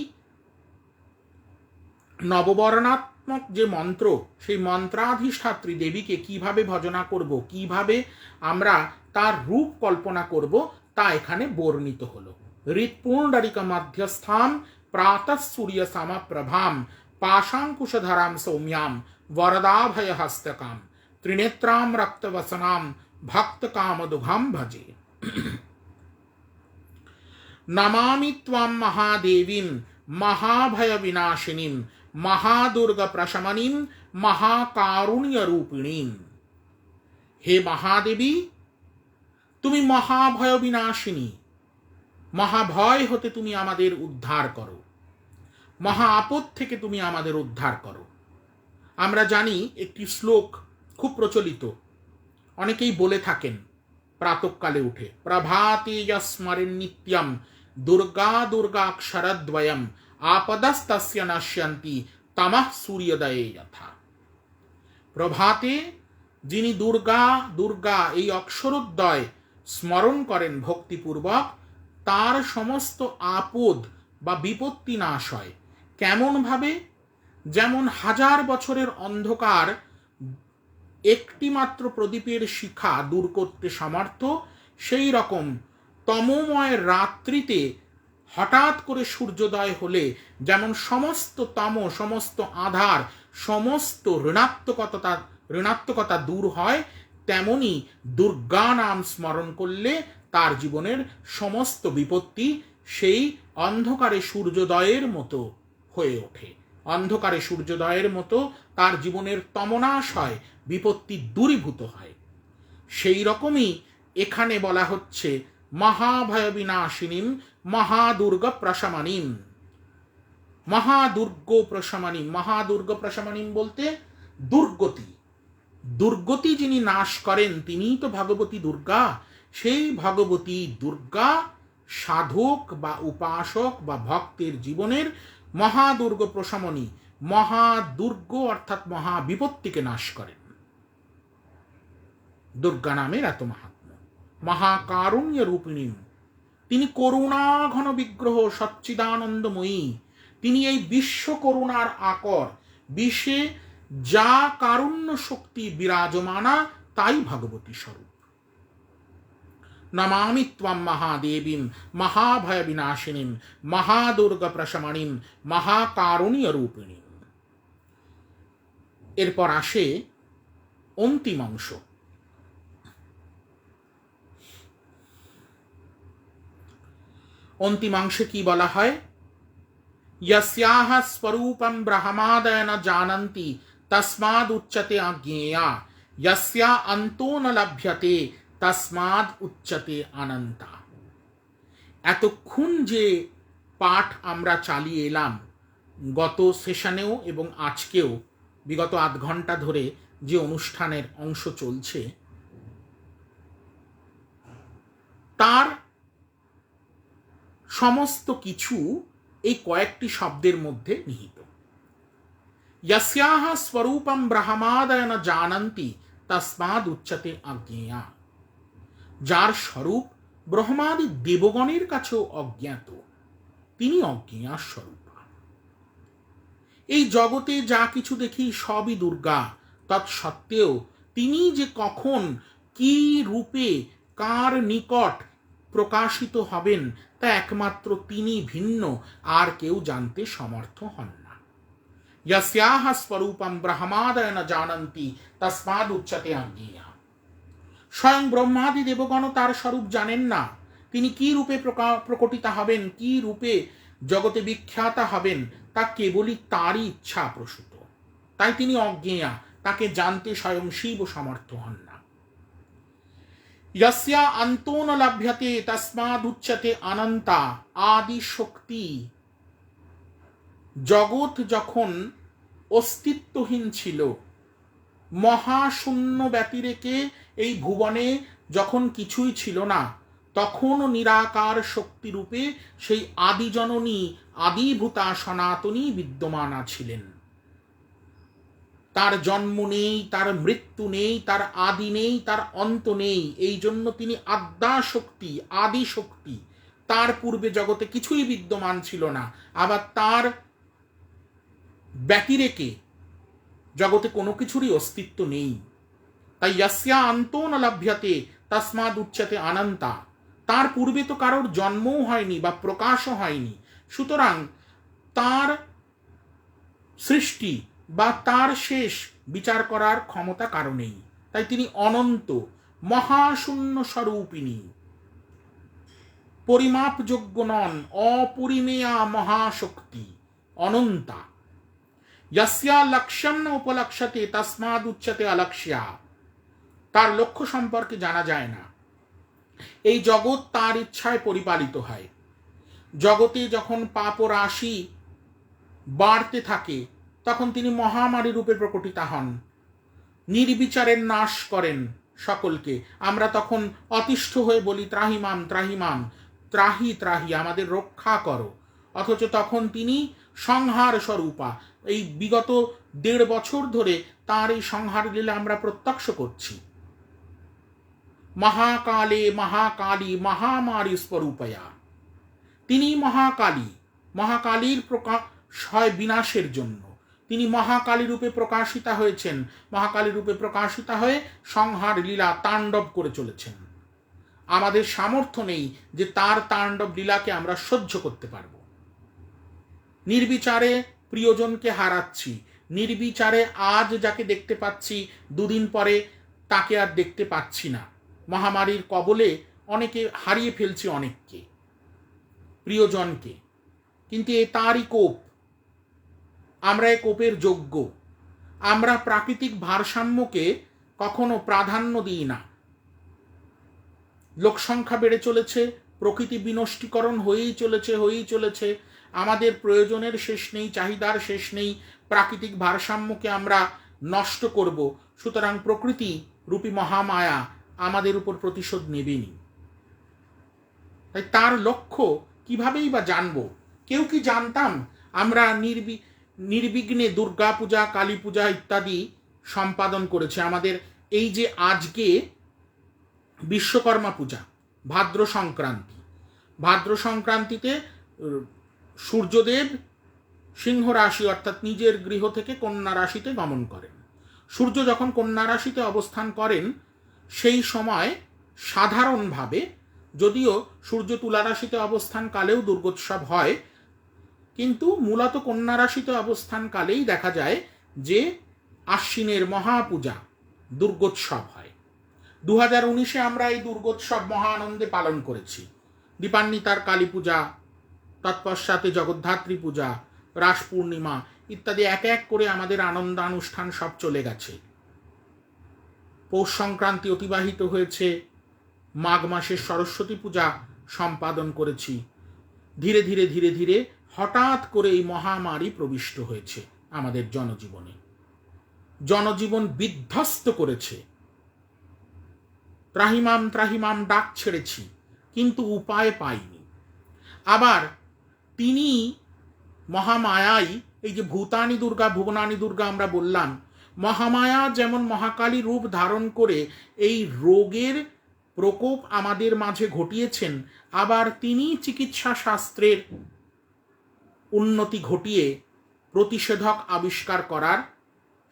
নববর্ণাত্মক যে মন্ত্র, সেই মন্ত্রাধিষ্ঠাত্রী দেবীকে কিভাবে ভজনা করব, কিভাবে আমরা তার রূপ কল্পনা করব, তা এখানে বর্ণিত হলো। হৃৎপুণ্ডরিকা মধ্যস্থাম প্রাতঃ সূর্য সমপ্রভাম পাশাঙ্কুশধরাম সৌম্যাম বরদাভয় হস্তকাম ত্রিনেত্রাম রক্তবসনাম ভক্ত কামদুঘাম ভজে। নমামি ত্বাম মহাদেবীম মহাভয় বিনাশিনীম মহাদুর্গ প্রশমনীম মহাকারুণ্য রূপিণীম। হে মহাদেবী, তুমি মহাভয় বিনাশিনী, মহাভয় হতে তুমি আমাদের উদ্ধার করো, মহা আপদ থেকে তুমি আমাদের উদ্ধার করো। আমরা জানি একটি শ্লোক খুব প্রচলিত, অনেকেই বলে থাকেন প্রাতঃকালে উঠে, প্রভাতে স্মরেন নিত্যম দুর্গা দুর্গাক্ষরদ্বয়ম আপদস্তস্য নশ্যন্তি তমঃ সূর্যোদয়ে যথা। প্রভাতে যিনি দুর্গা দুর্গা এই অক্ষরোদ্বয় স্মরণ করেন ভক্তিপূর্বক, তার সমস্ত আপদ বা বিপত্তি নাশ হয়। কেমন ভাবে? যেমন 1000 বছরের অন্ধকার একটি মাত্র প্রদীপের শিখা দূর করতে সমর্থ, সেই রকম তমময় রাত্রিতে হঠাৎ করে সূর্যোদয় হলে যেমন সমস্ত তম, সমস্ত আধার, সমস্ত ঋণাত্মকতা দূর হয়, তেমনি দুর্গা নাম স্মরণ করলে তার জীবনের সমস্ত বিপত্তি সেই অন্ধকারে সূর্যোদয়ের মতো হয়ে ওঠে। অন্ধকারে সূর্যোদয়ের মতো তার জীবনের তমনাশ হয়, বিপত্তি দূরীভূত হয়। সেই রকমই এখানে বলা হচ্ছে মহাভয় বিনাশিনীম মহাদুর্গ প্রশমনীম। মহাদুর্গ প্রশমনীম, মহাদুর্গ প্রশমনীম বলতে দুর্গতি, দুর্গতি যিনি নাশ করেন তিনিই তো ভগবতী দুর্গা। সেই ভগবতী দুর্গা সাধক বা উপাসক বা ভক্তের জীবনের মহাদুর্গ প্রশমনী, মহাদুর্গ অর্থাৎ মহাবিপত্তিকে নাশ করেন। দুর্গা নামের এত মাহাত্ম্য। মহাকারুণ্য রূপিণী, তিনি করুণা ঘন বিগ্রহ, সচ্চিদানন্দময়ী। তিনি এই বিশ্ব করুণার আকর, বিশ্বে যা কারুণ্য শক্তি বিরাজমানা তাই ভগবতী স্বরূপ। নমামি ত্বাম মহাদেবীম মহাভয় বিনাশিনীম মহাদুর্গ প্রশমনীম মহাকারুণ্য রূপিণী। এরপর আসে অন্তিম অংশ। অন্তিম অংশে কি বলা হয়? यस्याः स्वरूपं ब्रह्मादय न जानन्ति तस्माद् उच्यते अज्ञेया यस्या अन्तो न लभ्यते तस्माद् उच्यते अनन्ता। এতক্ষণ যে পাঠ আমরা চালিয়ে এলাম, গত সেশনেও এবং আজকেও বিগত আধ ঘন্টা ধরে যে অনুষ্ঠানের অংশ চলছে, তার সমস্ত কিছু এই কয়েকটি শব্দের মধ্যে নিহিত। यस्याः स्वरूपं ब्रह्मादय न जानन्ति तस्माद् उच्यते अज्ञेया। যার স্বরূপ ব্রহ্মাদি দেবগণের কাছেও অজ্ঞাত, তিনি অজ্ঞেয়া স্বরূপ। এই জগতে যা কিছু দেখি সবই দুর্গা, তৎসত্ত্বেও তিনি যে কখন কি রূপে কার নিকট প্রকাশিত হবেন তা একমাত্র তিনি ভিন্ন, আর কেউ জানতে সমর্থ হন না। यस्याः स्वरूपं ब्रह्मादय न जानन्ति तस्माद् उच्यते अज्ञेया। স্বয়ং ব্রহ্মাদি দেবগণ তার স্বরূপ জানেন না, তিনি কি রূপে প্রকটিত হবেন, কি রূপে জগতে বিখ্যাত হবেন, তা কেবলই তারই ইচ্ছা প্রসূত। তাই তিনি অজ্ঞেয়া, তাকে জানতে স্বয়ং শিব সমর্থ হন না। यस्या अन्तो न लभ्यते तस्माद् उच्यते अनन्ता। आदि शक्ति, জগৎ যখন অস্তিত্বহীন ছিল, মহাশূন্য ব্যতিরেকে এই ভুবনে যখন কিছুই ছিল না, তখন নিরাকার শক্তিরূপে সেই আদিজননী আদিভূতা সনাতনী বিদ্যমানা ছিলেন। তার জন্ম নেই, তার মৃত্যু নেই, তার আদি নেই, তার অন্ত নেই। এই জন্য তিনি আদ্যা শক্তি, আদি শক্তি। তার পূর্বে জগতে কিছুই বিদ্যমান ছিল না। আবার তার ব্যতিরেকে জগতে কোনো কিছুরই অস্তিত্ব নেই। তাই ইয়াস্যা অন্ত ন লভ্যতে তস্মাদ উচ্যতে অনন্তা। তার পূর্বে তো কারোর জন্মও হয়নি বা প্রকাশও হয়নি, সুতরাং তার সৃষ্টি বা তার শেষ বিচার করার ক্ষমতা কারো নেই। তাই তিনি অনন্ত, মহাশূন্য স্বরূপিণী, পরিমাপযোগ্য নন, অপরিমেয়া মহাশক্তি, অনন্তা। ইয়াস্যা লক্ষ্যম ন উপলক্ষ্যতে তস্মাদ উচ্যতে অলক্ষ্যা। তার লক্ষ্য সম্পর্কে জানা যায় না। এই জগৎ তার ইচ্ছায় পরিপালিত হয়। জগতে যখন পাপ রাশি বাড়তে থাকে তখন তিনি মহামারী রূপে প্রকটিত হন, নির্বিচারের নাশ করেন সকলকে। আমরা তখন অতিষ্ঠ হয়ে বলি ত্রাহিমাম ত্রাহিমাম, ত্রাহি ত্রাহি, আমাদের রক্ষা করো। অথচ তখন তিনি সংহার স্বরূপা। এই বিগত 1.5 বছর ধরে তার এই সংহার লীলা আমরা প্রত্যক্ষ করছি। মহাকালে মহাকালী মহামারী স্বরূপয়া। তিনি মহাকালী, মহাকালীর প্রকাশ হয় বিনাশের জন্য। তিনি মহাকালী রূপে প্রকাশিতা হয়েছেন, মহাকালী রূপে প্রকাশিতা হয়ে সংহার লীলা তাণ্ডব করে চলেছেন। আমাদের সামর্থ্য নেই যে তার তাণ্ডব লীলাকে আমরা সহ্য করতে পারব। নির্বিচারে প্রিয়জনকে হারাচ্ছি, নির্বিচারে আজ যাকে দেখতে পাচ্ছি 2 দিন পরে তাকে আর দেখতে পাচ্ছি না। মহামারীর কবলে অনেকে হারিয়ে ফেলছি, অনেককে, প্রিয়জনকে। কিন্তু এ তারই কোপ, আমরা এ কোপের যোগ্য। আমরা প্রাকৃতিক ভারসাম্যকে কখনো প্রাধান্য দিই না। লোকসংখ্যা বেড়ে চলেছে, প্রকৃতি বিনষ্টীকরণ হয়েই চলেছে। আমাদের প্রয়োজনের শেষ নেই, চাহিদার শেষ নেই। প্রাকৃতিক ভারসাম্যকে আমরা নষ্ট করব, সুতরাং প্রকৃতি রূপী মহামায়া আমাদের উপর প্রতিশোধ নেবেনি। তাই তার লক্ষ্য কিভাবেই বা জানব? কেউ কি জানতাম আমরা নির্বিঘ্নে দুর্গা পূজা, কালী পূজা ইত্যাদি সম্পাদন করেছে? আমাদের এই যে আজকে বিশ্বকর্মা পূজা, ভাদ্র সংক্রান্তিতে সূর্যদেব সিংহ রাশি অর্থাৎ নিজের গৃহ থেকে কন্যা রাশিতে গমন করেন। সূর্য যখন কন্যা রাশিতে অবস্থান করেন সেই সময় সাধারণভাবে, যদিও সূর্য তুলা রাশিতে অবস্থানকালেও দুর্গোৎসব হয়, কিন্তু মূলত কন্যা রাশিতে অবস্থানকালেই দেখা যায় যে আশ্বিনের মহাপূজা, দুর্গোৎসব হয়। 2019-এ আমরা এই দুর্গোৎসব মহা আনন্দে পালন করেছি। দীপান্বিতার কালী পূজা, তৎপশ্চাতে জগদ্ধাত্রী পূজা, রাস পূর্ণিমা ইত্যাদি এক এক করে আমাদের আনন্দানুষ্ঠান সব চলে গেছে। পৌষ সংক্রান্তি অতিবাহিত হয়েছে, মাঘ মাসের সরস্বতী পূজা সম্পাদন করেছি। ধীরে ধীরে হঠাৎ করে এই মহামারী প্রবিষ্ট হয়েছে আমাদের জনজীবনে, জনজীবন বিধ্বস্ত করেছে। ত্রাহিমাম ত্রাহিমাম ডাক ছেড়েছি, কিন্তু উপায় পাইনি। আবার তিনি মহামায়াই, এই যে ভূতানি দুর্গা, ভুবনানি দুর্গা আমরা বললাম, মহামায়া যেমন মহাকালী রূপ ধারণ করে এই রোগের প্রকোপ আমাদের মাঝে ঘটিয়েছেন, আবার তিনি চিকিৎসা শাস্ত্রের উন্নতি ঘটিয়ে প্রতিষেধক আবিষ্কার করার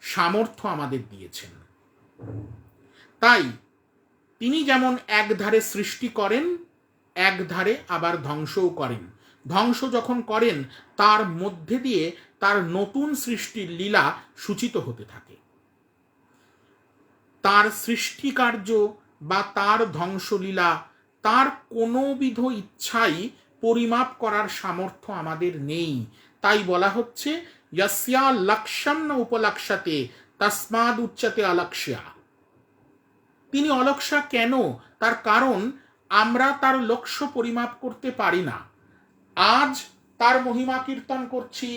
সামর্থ্য আমাদের দিয়েছেন। তাই তিনি যেমন একধারে সৃষ্টি করেন, একধারে আবার ধ্বংসও করেন। ধ্বংস যখন করেন তার মধ্যে দিয়ে তার নতুন সৃষ্টির লীলা সূচিত হতে থাকে। তার সৃষ্টিকার্য বা তার ধ্বংসলীলা, তার কোনোবিধ ইচ্ছাই পরিমাপ করার সামর্থ্য আমাদের নেই। তাই বলা হচ্ছে ইয়াস্যা লক্ষ্যম ন উপলক্ষ্যতে তস্মাদ উচ্যতে অলক্ষ্যা। তিনি অলক্ষ্যা কেন? তার কারণ আমরা তার লক্ষ্য পরিমাপ করতে পারি না। আজ তার মহিমা কীর্তন করছি,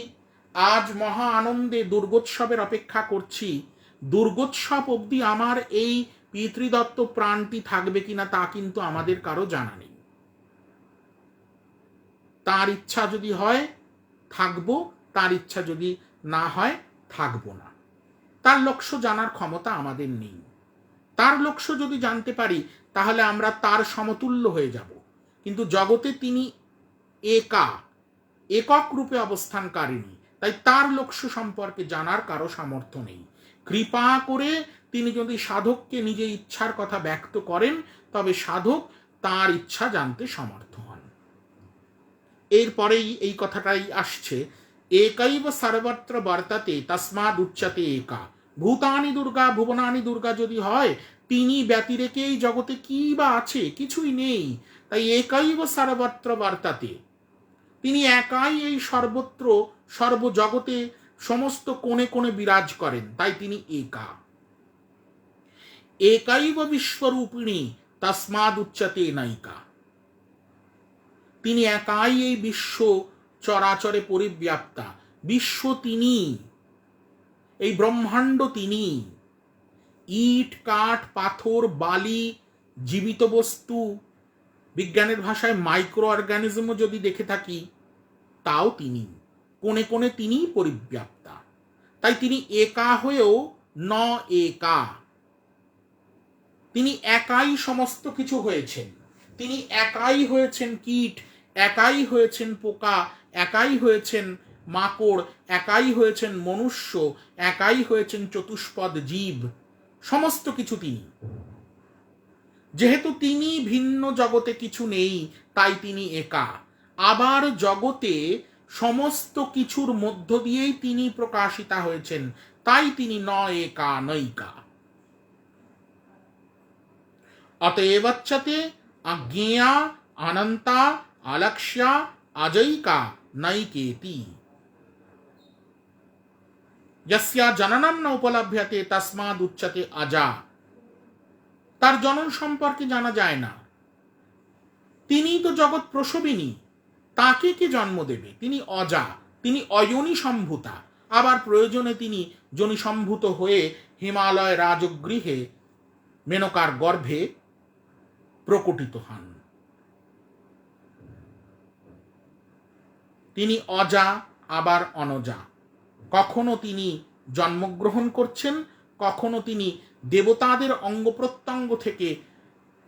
আজ মহা আনন্দে দুর্গোৎসবের অপেক্ষা করছি। দুর্গোৎসব অবধি আমার এই পিতৃদত্ত প্রাণটি থাকবে কিনা তা কিন্তু আমাদের কারো জানা নেই। তার ইচ্ছা যদি হয় থাকবো, তার ইচ্ছা যদি না হয় থাকবো না। তার লক্ষ্য জানার ক্ষমতা আমাদের নেই। তার লক্ষ্য যদি জানতে পারি তাহলে আমরা তার সমতুল্য হয়ে যাব। কিন্তু জগতে তিনি একক রূপে অবস্থানকারিণী, তাই তার লক্ষ্য সম্পর্কে জানার কারো সামর্থ্য নেই। কৃপা করে তিনি যদি সাধককে নিজের ইচ্ছার কথা ব্যক্ত করেন, তবে সাধক তার ইচ্ছা জানতে সমর্থ হন। এরপরেই এই কথাটাই আসছে, একৈব সর্বত্র বর্ততে তস্মাদ উচ্চতে একা। ভূতানি দুর্গা ভুবনানি দুর্গা যদি হয়, তিনি ব্যতিরেকেই জগতে কি বা আছে, কিছুই নেই। তাই একৈব সর্বত্র বর্ততে, তিনি একাই এই সর্বত্র সর্বজগতে সমস্ত কোণে কোণে বিরাজ করেন, তাই তিনি একা। একৈব বিশ্বরূপিণী তস্মাদ উচ্চতে নায়িকা। তিনি একাই এই বিশ্ব চরাচরে পরিব্যাপ্তা। বিশ্ব তিনি, এই ব্রহ্মাণ্ড তিনি। ইট কাঠ পাথর বালি জীবিত বস্তু, বিজ্ঞানের ভাষায় মাইক্রো অর্গানিজমও যদি দেখে থাকি, তাও তিনি। কোণে কোণে তিনি পরিব্যাপ্তা। তাই তিনি একা হয়েও ন একা। তিনি একাই সমস্ত কিছু হয়েছেন। তিনি একাই হয়েছেন কীট, একাই হয়েছেন পোকা, একাই হয়েছেন মাকড়, একাই হয়েছেন মনুষ্য, একাই হয়েছেন চতুষ্পদ জীব। সমস্ত কিছু তিনি। যেহেতু তিনি ভিন্ন, জগতে কিছু নেই, তাই তিনি একা। আবার জগতে সমস্ত কিছুর মধ্য দিয়েই তিনি প্রকাশিতা হয়েছেন, তাই তিনি ন একা নৈকা। অতএবচ্যতে অজ্ঞেয়া অনন্তা অলক্ষ্যা অজৈকা নৈকেতি। যস্যা জননম ন উপলভ্যতে তস্মাদ উচ্যতে অজা। তার জনন সম্পর্কে জানা যায় না। তিনি তো জগৎ প্রসবিনী, তাকে কে জন্ম দেবে? তিনি অজা, তিনি অয়োনি সম্ভূতা। আবার প্রয়োজনে তিনি যোনি সম্ভূত হয়ে হিমালয় রাজগৃহে মেনকার গর্ভে প্রকটিত হন। তিনি অজা আবার অনজা। কখনো তিনি জন্মগ্রহণ করছেন, কখনো তিনি দেবতাদের অঙ্গ প্রত্যঙ্গ থেকে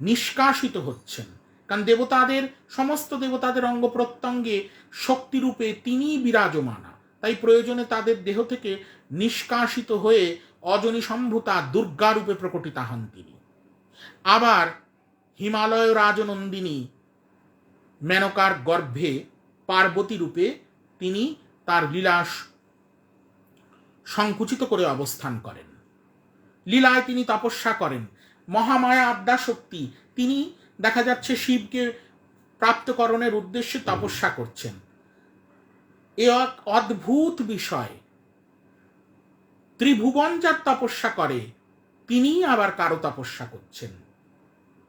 নিষ্কাশিত হচ্ছেন। কারণ দেবতাদের, সমস্ত দেবতাদের অঙ্গ প্রত্যঙ্গে শক্তিরূপে তিনি বিরাজমানা। তাই প্রয়োজনে তাদের দেহ থেকে নিষ্কাশিত হয়ে অজনী সম্ভূতা দুর্গারূপে প্রকটিতা হন তিনি। আবার হিমালয় রাজনন্দিনী মেনকার গর্ভে পার্বতী রূপে তিনি তার লীলাস সংকুচিত করে অবস্থান করেন। লীলায় তিনি তপস্যা করেন। মহামায়া আদ্যা শক্তি, তিনি দেখা যাচ্ছে শিবকে প্রাপ্তকরণের উদ্দেশ্যে তপস্যা করছেন। এ এক অদ্ভুত বিষয়। ত্রিভুবন যার তপস্যা করে, তিনি আবার কারো তপস্যা করছেন।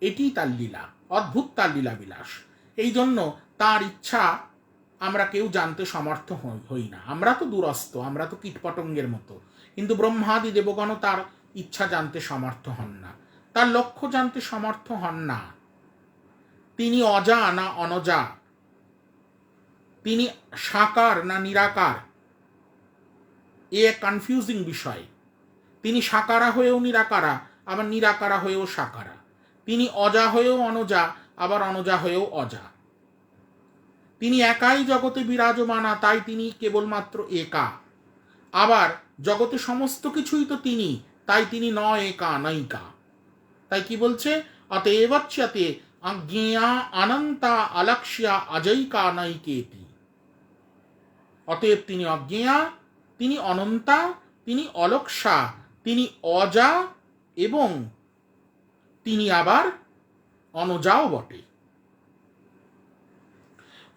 এটি তার লীলা, অদ্ভুত তার লীলা বিলাস। এই জন্য তার ইচ্ছা আমরা কেউ জানতে সমর্থ হই না। আমরা তো দূরস্থ, আমরা তো কীটপতঙ্গের মতো। কিন্তু ব্রহ্মাদি দেবগণ তার ইচ্ছা জানতে সমর্থ হন না, তার লক্ষ্য জানতে সমর্থ হন না। তিনি অজা না অনজা, তিনি সাকার না নিরাকার, এ কনফিউজিং বিষয়। তিনি সাকারা হয়েও নিরাকারা, আবার নিরাকারা হয়েও সাকারা। তিনি অজা হয়েও অনজা, আবার অনজা হয়েও অজা। তিনি একাই জগতে বিরাজমানা, তাই তিনি কেবলমাত্র একা। আবার জগতে সমস্ত কিছুই তো তিনি, তাই তিনি ন একা নৈকা। তাই কি বলছে? অতএবচ্যতে অজ্ঞেয়া অনন্তা অলক্ষ্যা অজৈকা নৈকেতি। অতএব তিনি অজ্ঞেয়া, তিনি অনন্তা, তিনি অলক্ষ্যা, তিনি অজা, এবং তিনি আবার অনজাও বটে।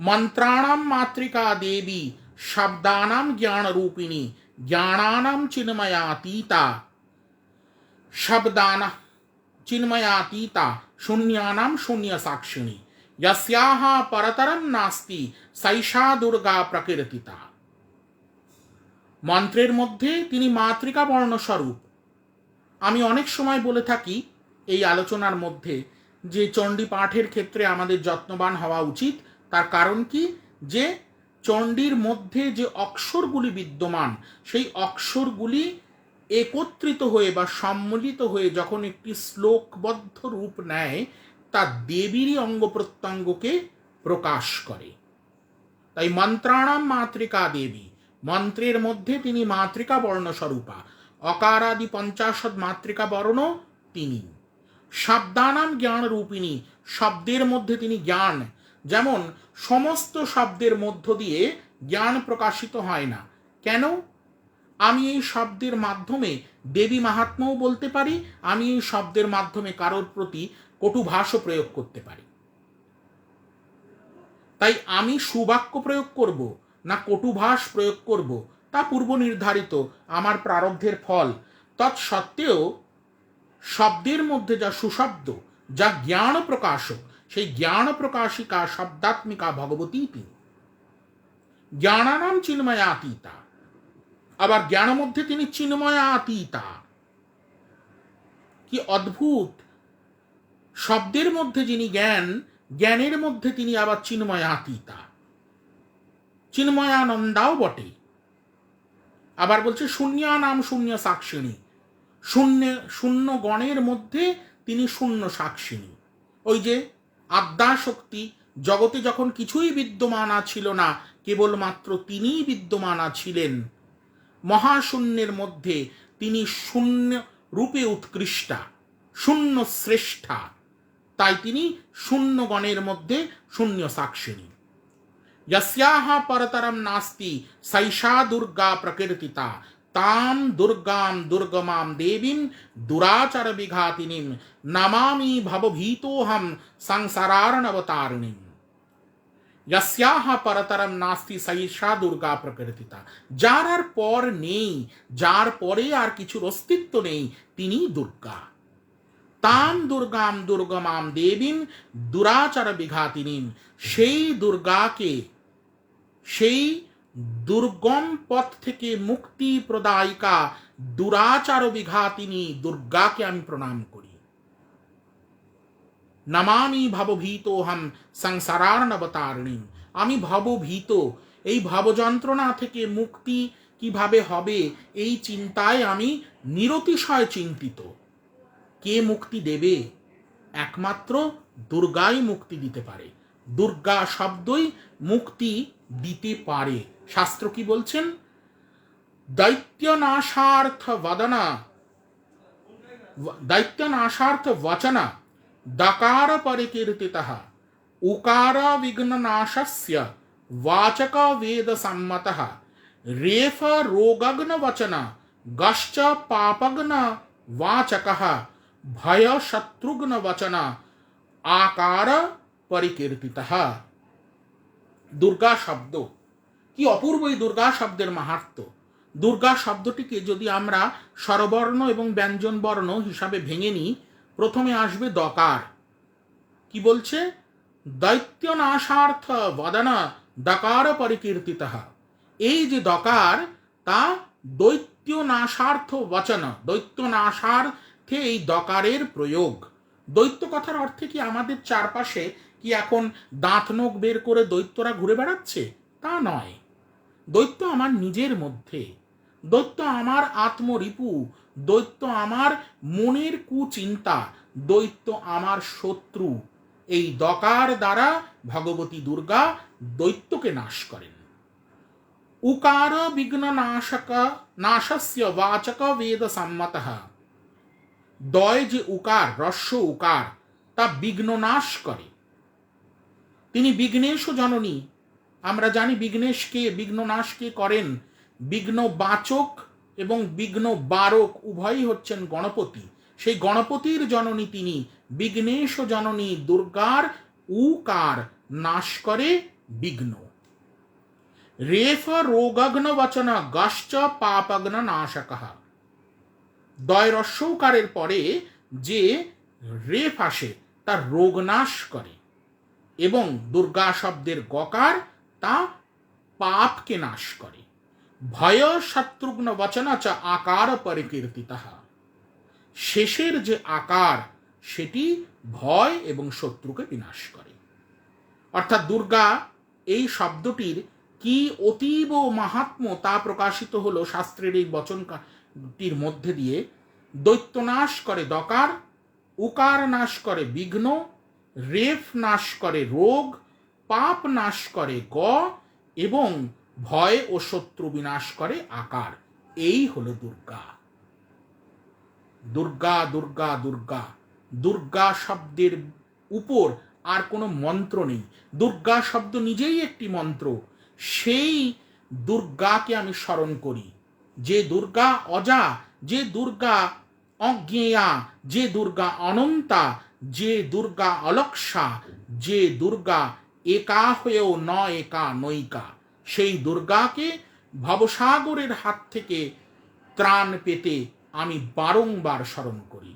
মন্ত্রাণাম মাতৃকা দেবী শব্দানাম জ্ঞান রূপিণী জ্ঞানানাম চিন্ময়াতীতা শব্দানা চিন্ময়াতীতা শূন্যানাম শূন্য সাক্ষিণী যস্যাহ পরতরম নাস্তি সৈষা দুর্গা প্রকীর্তিতা। মন্ত্রের মধ্যে তিনি মাতৃকা বর্ণস্বরূপ। আমি অনেক সময় বলে থাকি এই আলোচনার মধ্যে যে চণ্ডী পাঠের ক্ষেত্রে আমাদের যত্নবান হওয়া উচিত। তার কারণ কি? যে চণ্ডীর মধ্যে যে অক্ষরগুলি বিদ্যমান, সেই অক্ষরগুলি একত্রিত হয়ে বা সম্মিলিত হয়ে যখন একটি শ্লোকবদ্ধ রূপ নেয়, তা দেবীরই অঙ্গ প্রত্যঙ্গকে প্রকাশ করে। তাই মন্ত্রাণাম মাতৃকা দেবী, মন্ত্রের মধ্যে তিনি মাতৃকা বর্ণ স্বরূপা, অকারাদি 50 মাতৃকা বর্ণ তিনি। শব্দানাম জ্ঞান রূপিণী, শব্দের মধ্যে তিনি জ্ঞান। যেমন সমস্ত শব্দের মধ্য দিয়ে জ্ঞান প্রকাশিত হয় না। কেন? আমি এই শব্দের মাধ্যমে দেবী মাহাত্ম্যও বলতে পারি, আমি এই শব্দের মাধ্যমে কারোর প্রতি কটুভাষও প্রয়োগ করতে পারি। তাই আমি সুবাক্য প্রয়োগ করব না কটুভাষ প্রয়োগ করব তা পূর্ব নির্ধারিত, আমার প্রারব্ধের ফল। তৎসত্ত্বেও শব্দের মধ্যে যা সুশব্দ, যা জ্ঞান প্রকাশক, সেই জ্ঞান প্রকাশিকা শব্দাত্মিকা ভগবতী তিনি। জ্ঞানানাম চিন্ময়াতীতা, আবার জ্ঞান মধ্যে তিনি চিন্ময়াতীতা। কি অদ্ভুত! শব্দের মধ্যে যিনি জ্ঞান, জ্ঞানের মধ্যে তিনি আবার চিন্ময়াতীতা, চিন্ময়ানন্দাও বটে। আবার বলছে শূন্যানাম শূন্য সাক্ষিণী, শূন্য গণের মধ্যে তিনি শূন্য সাক্ষিণী। ওই যে আদ্যাশক্তি, জগতে যখন কিছুই বিদ্যমান ছিল না, কেবলমাত্র তিনিই বিদ্যমান ছিলেন। মহাশূন্যের মধ্যে তিনি শূন্য রূপে উৎকৃষ্টা, শূন্য শ্রেষ্ঠা, তাই তিনি শূন্য গণের মধ্যে শূন্য সাক্ষিণী। यस्याः परतरं नास्ति सैषा दुर्गा प्रकीर्तिता, तां दुर्गां दुर्गमां देवीं दुराचार विघातिनीं नमामि भवभीतोऽहं संसारार्णवतारिणीं। यस्याः परतरं नास्ति सैषा दुर्गा प्रकीर्तिता, যার আর পর নেই, যার পরে আর কিছুর অস্তিত্ব নেই, তিনি দুর্গা। তাম দুর্গাম দুর্গমাম দেবীম দুরাচার বিঘাতিনীম, সেই দুর্গাকে, সেই দুর্গম পথ থেকে মুক্তি প্রদায়িকা দুরাচার বিঘাতিনী দুর্গাকে আমি প্রণাম করি। নমামি ভবভীতোহম সংসারার্ণবতারিণীম, আমি ভবভীত, এই ভবযন্ত্রণা থেকে মুক্তি কিভাবে হবে এই চিন্তায় আমি নিরতিশয় চিন্তিত। কে মুক্তি দেবে? একমাত্র দুর্গাই মুক্তি দিতে পারে। দুর্গা শব্দই মুক্তি দিতে পারে। শাস্ত্র কি বলছেন? দৈত্যনাশার্থ বদনা, দৈত্যনাশার্থ বচনা দকার পরিকীর্তিতঃ উকার বিঘ্ননাশস্য वाचक वेद सम्मतः रेफ रोगग्न वचन गश्च पापग्न वाचकः भय शत्रुघ्न वचन आकार परिकीर्तितः। দুর্গা শব্দ কি অপূর্ব! এই দুর্গা শব্দের মাহাত্ম্য। দুর্গা শব্দটিকে যদি আমরা স্বরবর্ণ এবং ব্যঞ্জন বর্ণ হিসাবে ভেঙে নিই, প্রথমে আসবে দকার। কি বলছে? দৈত্যনাশার্থ বদনা দকার পরিকীর্তিতঃ। এই যে দকার, তা দৈত্যনাশার্থ বচন, দৈত্যনাশার্থে এই দকারের প্রয়োগ। দৈত্য কথার অর্থে কি আমাদের চারপাশে কি এখন দাঁত নখ বের করে দৈত্যরা ঘুরে বেড়াচ্ছে? তা নয়। দৈত্য আমার নিজের মধ্যে, দৈত্য আমার আত্মরিপু, দৈত্য আমার মনের কুচিন্তা, দৈত্য আমার শত্রু। এই দকার দ্বারা ভগবতী দুর্গা দৈত্যকে নাশ করেন। উকার বিঘ্ন নাশস্য বাচক বেদ সম্মতঃ। দয় যে উকার, রস্য উকার, তা বিঘ্ন নাশ করে। তিনি বিঘ্নেশ জননী। আমরা জানি বিঘ্নেশকে, বিঘ্ন নাশকে করেন। বিঘ্ন বাচক এবং বিঘ্ন বারক উভয়ই হচ্ছেন গণপতি। সেই গণপতির জননী তিনি। বিঘ্নেশ জননী দুর্গার উকার নাশ করে বিঘ্ন। রেফ রোগগ্ন বচন গশ্চ পাপগ্ন নাশকঃ। দয় রস্যকারের পরে যে রেফ আসে তা রোগ নাশ করে, এবং দুর্গা শব্দের গকার তা পাপকে নাশ করে। ভয় শত্রুঘ্ন বচন চ আকার পরিকীর্তিতঃ। শেষের যে আকার, সেটি ভয় এবং শত্রুকে বিনাশ করে। অর্থাৎ দুর্গা এই শব্দটির কি অতীব মাহাত্ম্য তা প্রকাশিত হলো শাস্ত্রের এই বচনটির মধ্যে দিয়ে। দৈত্য নাশ করে দকার, উকার নাশ করে বিঘ্ন, রেফ নাশ করে রোগ, পাপ নাশ করে গ, এবং ভয় ও শত্রু বিনাশ করে আকার। এই হলো দুর্গা। দুর্গা দুর্গা দুর্গা, দুর্গা শব্দের উপর আর কোনো মন্ত্র নেই। দুর্গা শব্দ নিজেই একটি মন্ত্র। সেই দুর্গাকে আমি স্মরণ করি, যে দুর্গা অজা, যে দুর্গা অজ্ঞেয়া, যে দুর্গা অনন্তা, যে দুর্গা অলক্ষা, যে দুর্গা একা হয়েও ন একা নৈকা। সেই দুর্গাকে ভবসাগরের হাত থেকে ত্রাণ পেতে আমি বারংবার স্মরণ করি।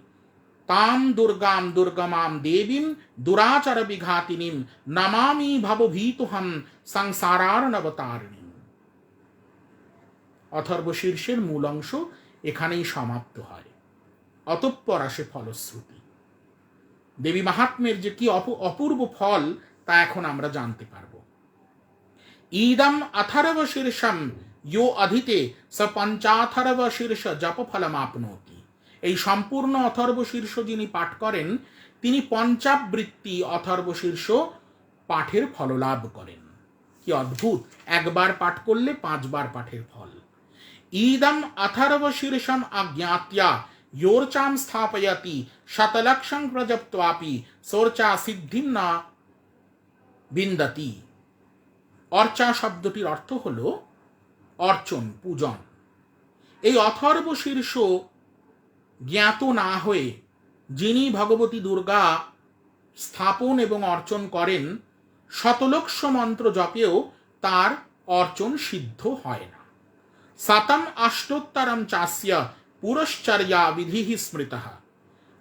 তাম দুর্গাম দুর্গমাম দেবীম দুরাচার বিঘাতিনীম নমামি ভবভীতুহম সংসারার্ণবতারিণীম। অথর্ব শীর্ষের মূল অংশ এখানেই সমাপ্ত হয়। অতঃপর আসে ফলশ্রুতি। দেবী মাহাত্ম্যের যে কি অপূর্ব ফল তা এখন আমরা জানতে পারব। ইদম অথর্ব শীর্ষম ইয়ো অধীতে স পঞ্চাথর্ব শীর্ষ জপ ফলমাপ্নোতি। এই সম্পূর্ণ অথর্ব শীর্ষ যিনি পাঠ করেন তিনি পঞ্চাবৃত্তি অথর্ব শীর্ষ পাঠের ফললাভ করেন। কি অদ্ভুত! একবার পাঠ করলে 5 বার পাঠের ফল। ইদম অথর্ব শীর্ষম অজ্ঞাত্যা योर्चाम स्थापयति शतलक्षं प्रजप्त्वापि सोर्चा सिद्धिं न বিন্দতি। অর্চা শব্দটির অর্থ হল অর্চন, পূজন। এই অথর্ব শীর্ষ জ্ঞাত না হয়ে যিনি ভগবতী দুর্গা স্থাপন এবং অর্চন করেন, শতলক্ষ মন্ত্র জপেও তার অর্চন সিদ্ধ হয় না। শতম অষ্টোত্তরম চাস্য পুরশ্চর্যা বিধি স্মৃতঃ।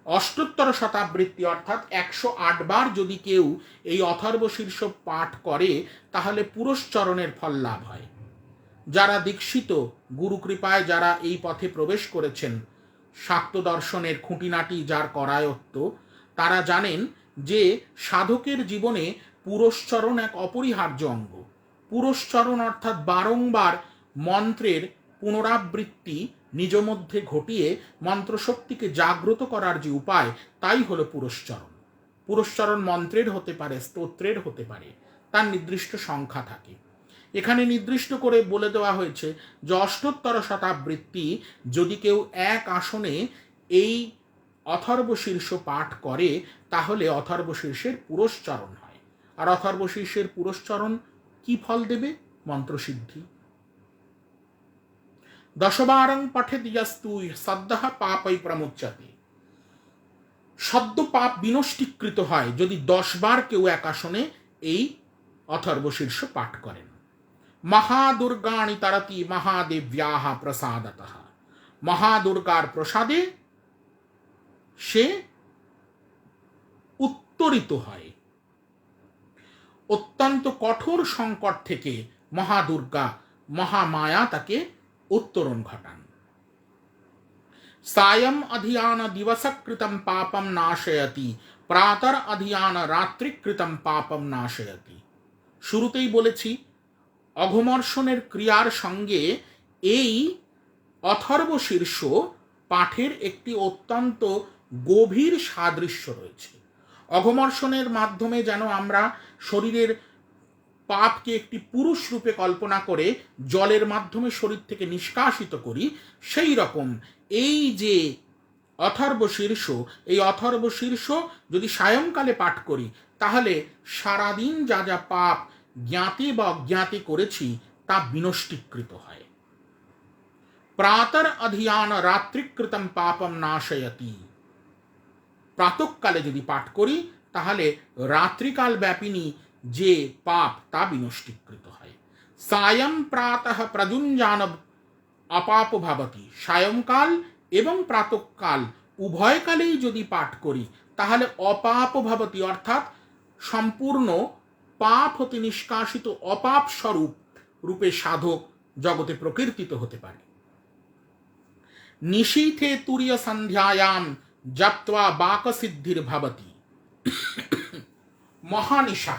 অষ্টোত্তর শতাবৃত্তি অর্থাৎ 108 বার যদি কেউ এই অথর্ব শীর্ষ পাঠ করে তাহলে পুরশ্চরণের ফল লাভ হয়। যারা দীক্ষিত, গুরু কৃপায় যারা এই পথে প্রবেশ করেছেন, শাক্ত দর্শনের খুঁটিনাটি যার করায়ত্ত, তারা জানেন যে সাধকের জীবনে পুরশ্চরণ এক অপরিহার্য অঙ্গ। পুরশ্চরণ অর্থাৎ বারংবার মন্ত্রের পুনরাবৃত্তি নিজ মধ্যে ঘটিয়ে মন্ত্রশক্তিকে জাগ্রত করার যে উপায়, তাই হলো পুরশ্চরণ। পুরশ্চরণ মন্ত্রের হতে পারে, স্তোত্রের হতে পারে, তার নির্দিষ্ট সংখ্যা থাকে। এখানে নির্দিষ্ট করে বলে দেওয়া হয়েছে যে অষ্টোত্তর শতাবৃত্তি যদি কেউ এক আসনে এই অথর্ব শীর্ষ পাঠ করে তাহলে অথর্ব শীর্ষের পুরশ্চরণ হয়। আর অথর্ব শীর্ষের পুরশ্চরণ কি ফল দেবে? মন্ত্রসিদ্ধি। দশবারং পঠেত যস্তু সদ্যঃ পাপৈ প্রমুচ্যতে। সদ্য পাপ বিনষ্টিকৃত হয় যদি 10 বার কেউ এক আসনে এই অথর্ব শীর্ষ পাঠ করেন। মহাদুর্গাণি তরতি মহাদেব্যাহ প্রসাদতঃ। মহাদুর্গার প্রসাদে সে উত্তরিত হয়। অত্যন্ত কঠোর সংকট থেকে মহাদুর্গা, মহামায়া তাকে উত্তরণ ঘটান। সায়ম অধিয়ান দিবসকৃতম পাপম নাশয়তি প্রাতর অধিয়ান রাত্রিকৃতম পাপম নাশয়তি। শুরুতেই বলেছি অঘমর্ষণের ক্রিয়ার সঙ্গে এই অথর্ব শীর্ষ পাঠের একটি অত্যন্ত গভীর সাদৃশ্য রয়েছে। অঘমর্ষণের মাধ্যমে যেন আমরা শরীরের পাপকে একটি পুরুষ রূপে কল্পনা করে জলের মাধ্যমে শরীর থেকে নিষ্কাশিত করি, সেই রকম এই যে অথর্ব শীর্ষ, এই অথর্ব শীর্ষ যদি সায়ংকালে পাঠ করি তাহলে সারাদিন যা যা পাপ জ্ঞাতে বা অজ্ঞাতে করেছি তা বিনষ্টিকৃত হয়। প্রাতর অধিয়ান রাত্রিকৃতম পাপম নাশয়তি। প্রাতঃকালে যদি পাঠ করি তাহলে রাত্রিকাল ব্যাপিনী যে পাপ তা বিনষ্টিকৃত হয়। সায়ং প্রাতঃ প্রযুঞ্জান অপাপ ভবতি। সায়ংকাল এবং প্রাতঃকাল উভয়কালেই যদি পাঠ করি তাহলে অপাপ ভবতি অর্থাৎ সম্পূর্ণ পাপ হতে নিষ্কাশিত অপাপ স্বরূপ রূপে সাধক জগতে প্রকীর্তিত হতে পারে। নিশীথে তুরীয় সন্ধ্যায়াম জপ্ত্বা বাক সিদ্ধির ভবতি। মহানিশা।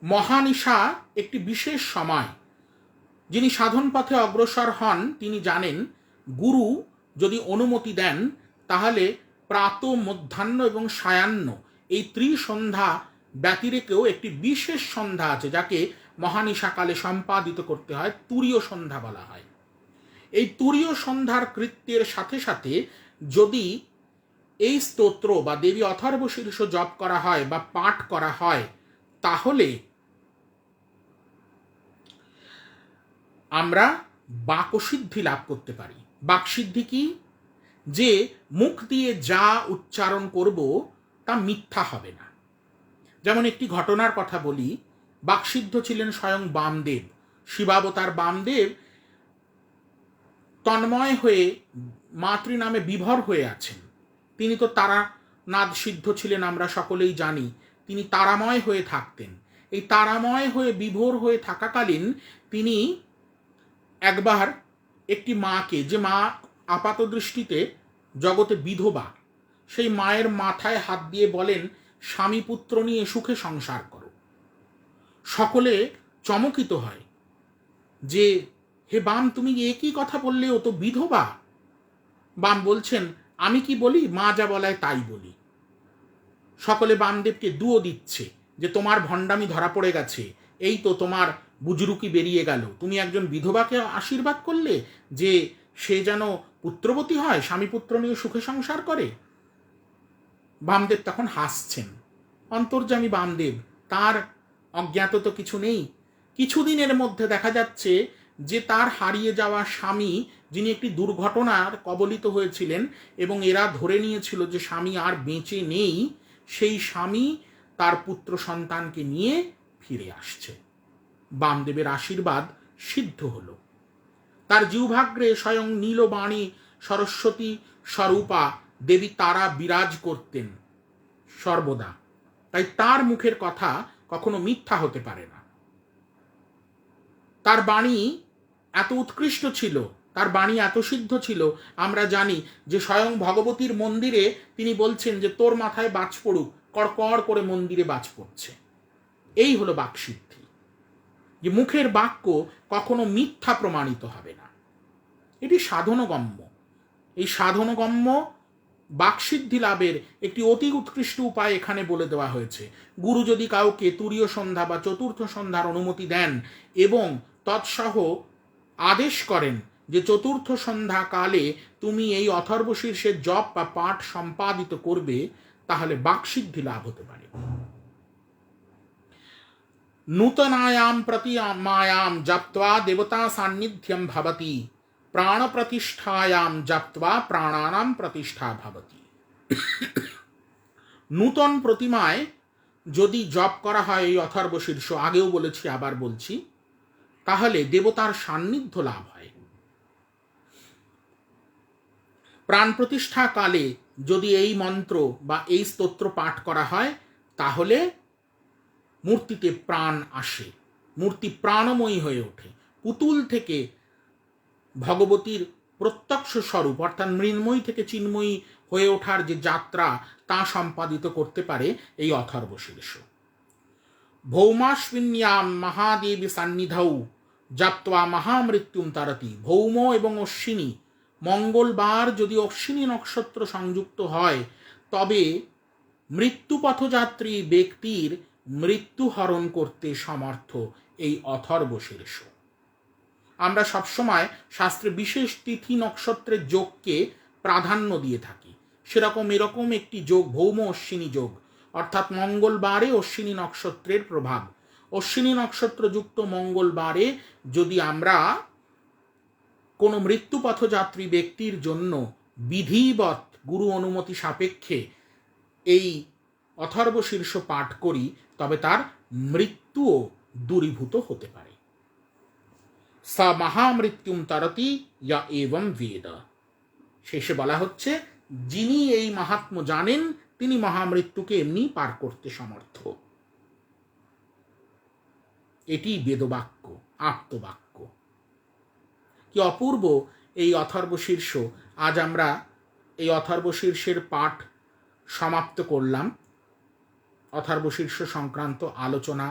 মহানিশা একটি বিশেষ সময়। যিনি সাধন পথে অগ্রসর হন তিনি জানেন গুরু যদি অনুমতি দেন তাহলে প্রাত, মধ্যাহ্ন এবং সায়াহ্ন এই ত্রিসন্ধ্যা ব্যতিরেকেও একটি বিশেষ সন্ধ্যা আছে যাকে মহানিশাকালে সম্পাদিত করতে হয়, তুরীয় সন্ধ্যা বলা হয়। এই তুরীয় সন্ধ্যার কৃত্যের সাথে সাথে যদি এই স্তোত্র বা দেবী অথর্ব শীর্ষ জপ করা হয় বা পাঠ করা হয়, তাহলে আমরা বাকসিদ্ধি লাভ করতে পারি। বাকসিদ্ধি কি? যে মুখ দিয়ে যা উচ্চারণ করব তা মিথ্যা হবে না। যেমন একটি ঘটনার কথা বলি, বাকসিদ্ধ ছিলেন স্বয়ং বামদেব। শিবাবতার বামদেব তন্ময় হয়ে মাতৃ নামে বিভর হয়ে আছেন। তিনি তো তারানাদ সিদ্ধ ছিলেন, আমরা সকলেই জানি। তিনি তারাময় হয়ে থাকতেন। এই তারাময় হয়ে বিভোর হয়ে থাকাকালীন তিনি একবার একটি মাকে, যে মা আপাত দৃষ্টিতে জগতে বিধবা, সেই মায়ের মাথায় হাত দিয়ে বলেন, স্বামী পুত্র নিয়ে সুখে সংসার করো। সকলে চমকিত হয় যে, হে বাম, তুমি একই কথা বললে, ও তো বিধবা। বাম বলছেন, আমি কি বলি, মা যা বলায় তাই বলি। সকলে বামদেবকে দুও দিচ্ছে যে তোমার ভণ্ডামি ধরা পড়ে গেছে, এই তো তোমার বুজরুকি বেরিয়ে গেল, তুমি একজন বিধবাকে আশীর্বাদ করলে যে সে যেন পুত্রবতী হয়, স্বামী পুত্র নিয়ে সুখে সংসার করে। বামদেব তখন হাসছেন। অন্তর্যামী বামদেব, তার অজ্ঞাত তো কিছু নেই। কিছুদিনের মধ্যে দেখা যাচ্ছে যে তার হারিয়ে যাওয়া স্বামী, যিনি একটি দুর্ঘটনার কবলিত হয়েছিলেন এবং এরা ধরে নিয়েছিল যে স্বামী আর বেঁচে নেই, সেই স্বামী তার পুত্র সন্তানকে নিয়ে ফিরে আসছে। বামদেবের আশীর্বাদ সিদ্ধ হল। তার জিহ্বাগ্রে স্বয়ং নীলবাণী সরস্বতী স্বরূপা দেবী তারা বিরাজ করতেন সর্বদা। তাই তার মুখের কথা কখনো মিথ্যা হতে পারে না। তার বাণী এত উৎকৃষ্ট ছিল, তার বাণী এত সিদ্ধ ছিল, আমরা জানি যে স্বয়ং ভগবতীর মন্দিরে তিনি বলছেন যে তোর মাথায় বাজ পড়ুক, কড়কড় করে মন্দিরে বাজ পড়ছে। এই হলো বাকসিদ্ধি, যে মুখের বাক্য কখনো মিথ্যা প্রমাণিত হবে না। এটি সাধনগম্য। এই সাধনগম্য বাকসিদ্ধি লাভের একটি অতি উৎকৃষ্ট উপায় এখানে বলে দেওয়া হয়েছে। গুরু যদি কাউকে তুরীয় সন্ধ্যা বা চতুর্থ সন্ধ্যার অনুমতি দেন এবং তৎসহ আদেশ করেন যে চতুর্থ সন্ধ্যা কালে তুমি এই অথর্ব শীর্ষের জপ বা পাঠ সম্পাদিত করবে, তাহলে বাকসিদ্ধি লাভ হতে পারে। নূতনায়াম প্রতি মায়াম জপ্ত্বা দেবতা সান্নিধ্যম ভবতি, প্রাণ প্রতিষ্ঠায়াম জপ্ত্বা প্রাণানাম প্রতিষ্ঠা ভবতি। নূতন প্রতিমায় যদি জপ করা হয় এই অথর্ব শীর্ষ, আগেও বলেছি আবার বলছি, তাহলে দেবতার সান্নিধ্য লাভ হয়। প্রাণ প্রতিষ্ঠা কালে যদি এই মন্ত্র বা এই স্তোত্র পাঠ করা হয়, তাহলে মূর্তিতে প্রাণ আসে, মূর্তি প্রাণময়ী হয়ে ওঠে। পুতুল থেকে ভগবতীর প্রত্যক্ষ স্বরূপ অর্থাৎ মৃন্ময়ী থেকে চিন্ময়ী হয়ে ওঠার যে যাত্রা, তা সম্পাদিত করতে পারে এই অথর্ব শীর্ষ। ভৌমাশ্বিন্যাম মহাদেবী সান্নিধৌ জাপ্ত্বা মহামৃত্যুম তারতি। ভৌম এবং অশ্বিনী, মঙ্গলবার যদি অশ্বিনী নক্ষত্র সংযুক্ত হয়, তবে মৃত্যুপথযাত্রী ব্যক্তির মৃত্যু হরণ করতে সমর্থ এই অথর্ব শীর্ষ। আমরা সবসময় শাস্ত্রে বিশেষ তিথি নক্ষত্রের যোগকে প্রাধান্য দিয়ে থাকি। সেরকম এরকম একটি যোগ ভৌম অশ্বিনী যোগ, অর্থাৎ মঙ্গলবারে অশ্বিনী নক্ষত্রের প্রভাব। অশ্বিনী নক্ষত্রযুক্ত মঙ্গলবারে যদি আমরা কোনো মৃত্যুপথযাত্রী ব্যক্তির জন্য বিধিবৎ গুরু অনুমতি সাপেক্ষে এই অথর্ব শীর্ষ পাঠ করি, তবে তার মৃত্যুও দূরীভূত হতে পারে। সা মহামৃত্যুম তরতি ইয়া এবং বেদ। শেষে বলা হচ্ছে, যিনি এই মাহাত্ম্য জানেন তিনি মহামৃত্যুকে এমনি পার করতে সমর্থ। এটি বেদবাক্য, আপ্তবাক্য। কি অপূর্ব এই অথর্ব শীর্ষ। আজ আমরা এই অথর্ব শীর্ষের পাঠ সমাপ্ত করলাম। অথর্ব শীর্ষ সংক্রান্ত আলোচনা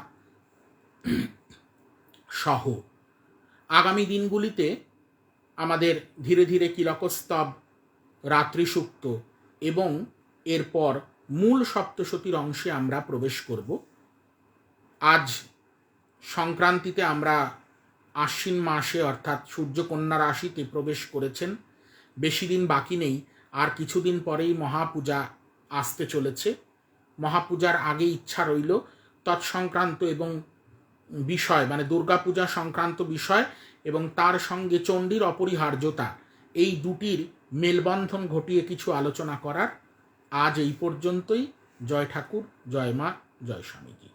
সহ আগামী দিনগুলিতে আমাদের ধীরে ধীরে কিলকস্তব, রাত্রিসূক্ত এবং এরপর মূল সপ্তশতীর অংশে আমরা প্রবেশ করব। আজ সংক্রান্তিতে আমরা আশ্বিন মাসে অর্থাৎ সূর্যকন্যা রাশিতে প্রবেশ করেছেন। বেশি দিন বাকি নেই, আর কিছুদিন পরেই মহাপূজা আসতে চলেছে। মহাপূজার আগে ইচ্ছা রইল তৎসংক্রান্ত এবং বিষয় মানে দুর্গাপূজা সংক্রান্ত বিষয় এবং তার সঙ্গে চণ্ডীর অপরিহার্যতা, এই দুটির মেলবন্ধন ঘটিয়ে কিছু আলোচনা করার। আজ এই পর্যন্তই। জয় ঠাকুর, জয় মা, জয় স্বামীজি।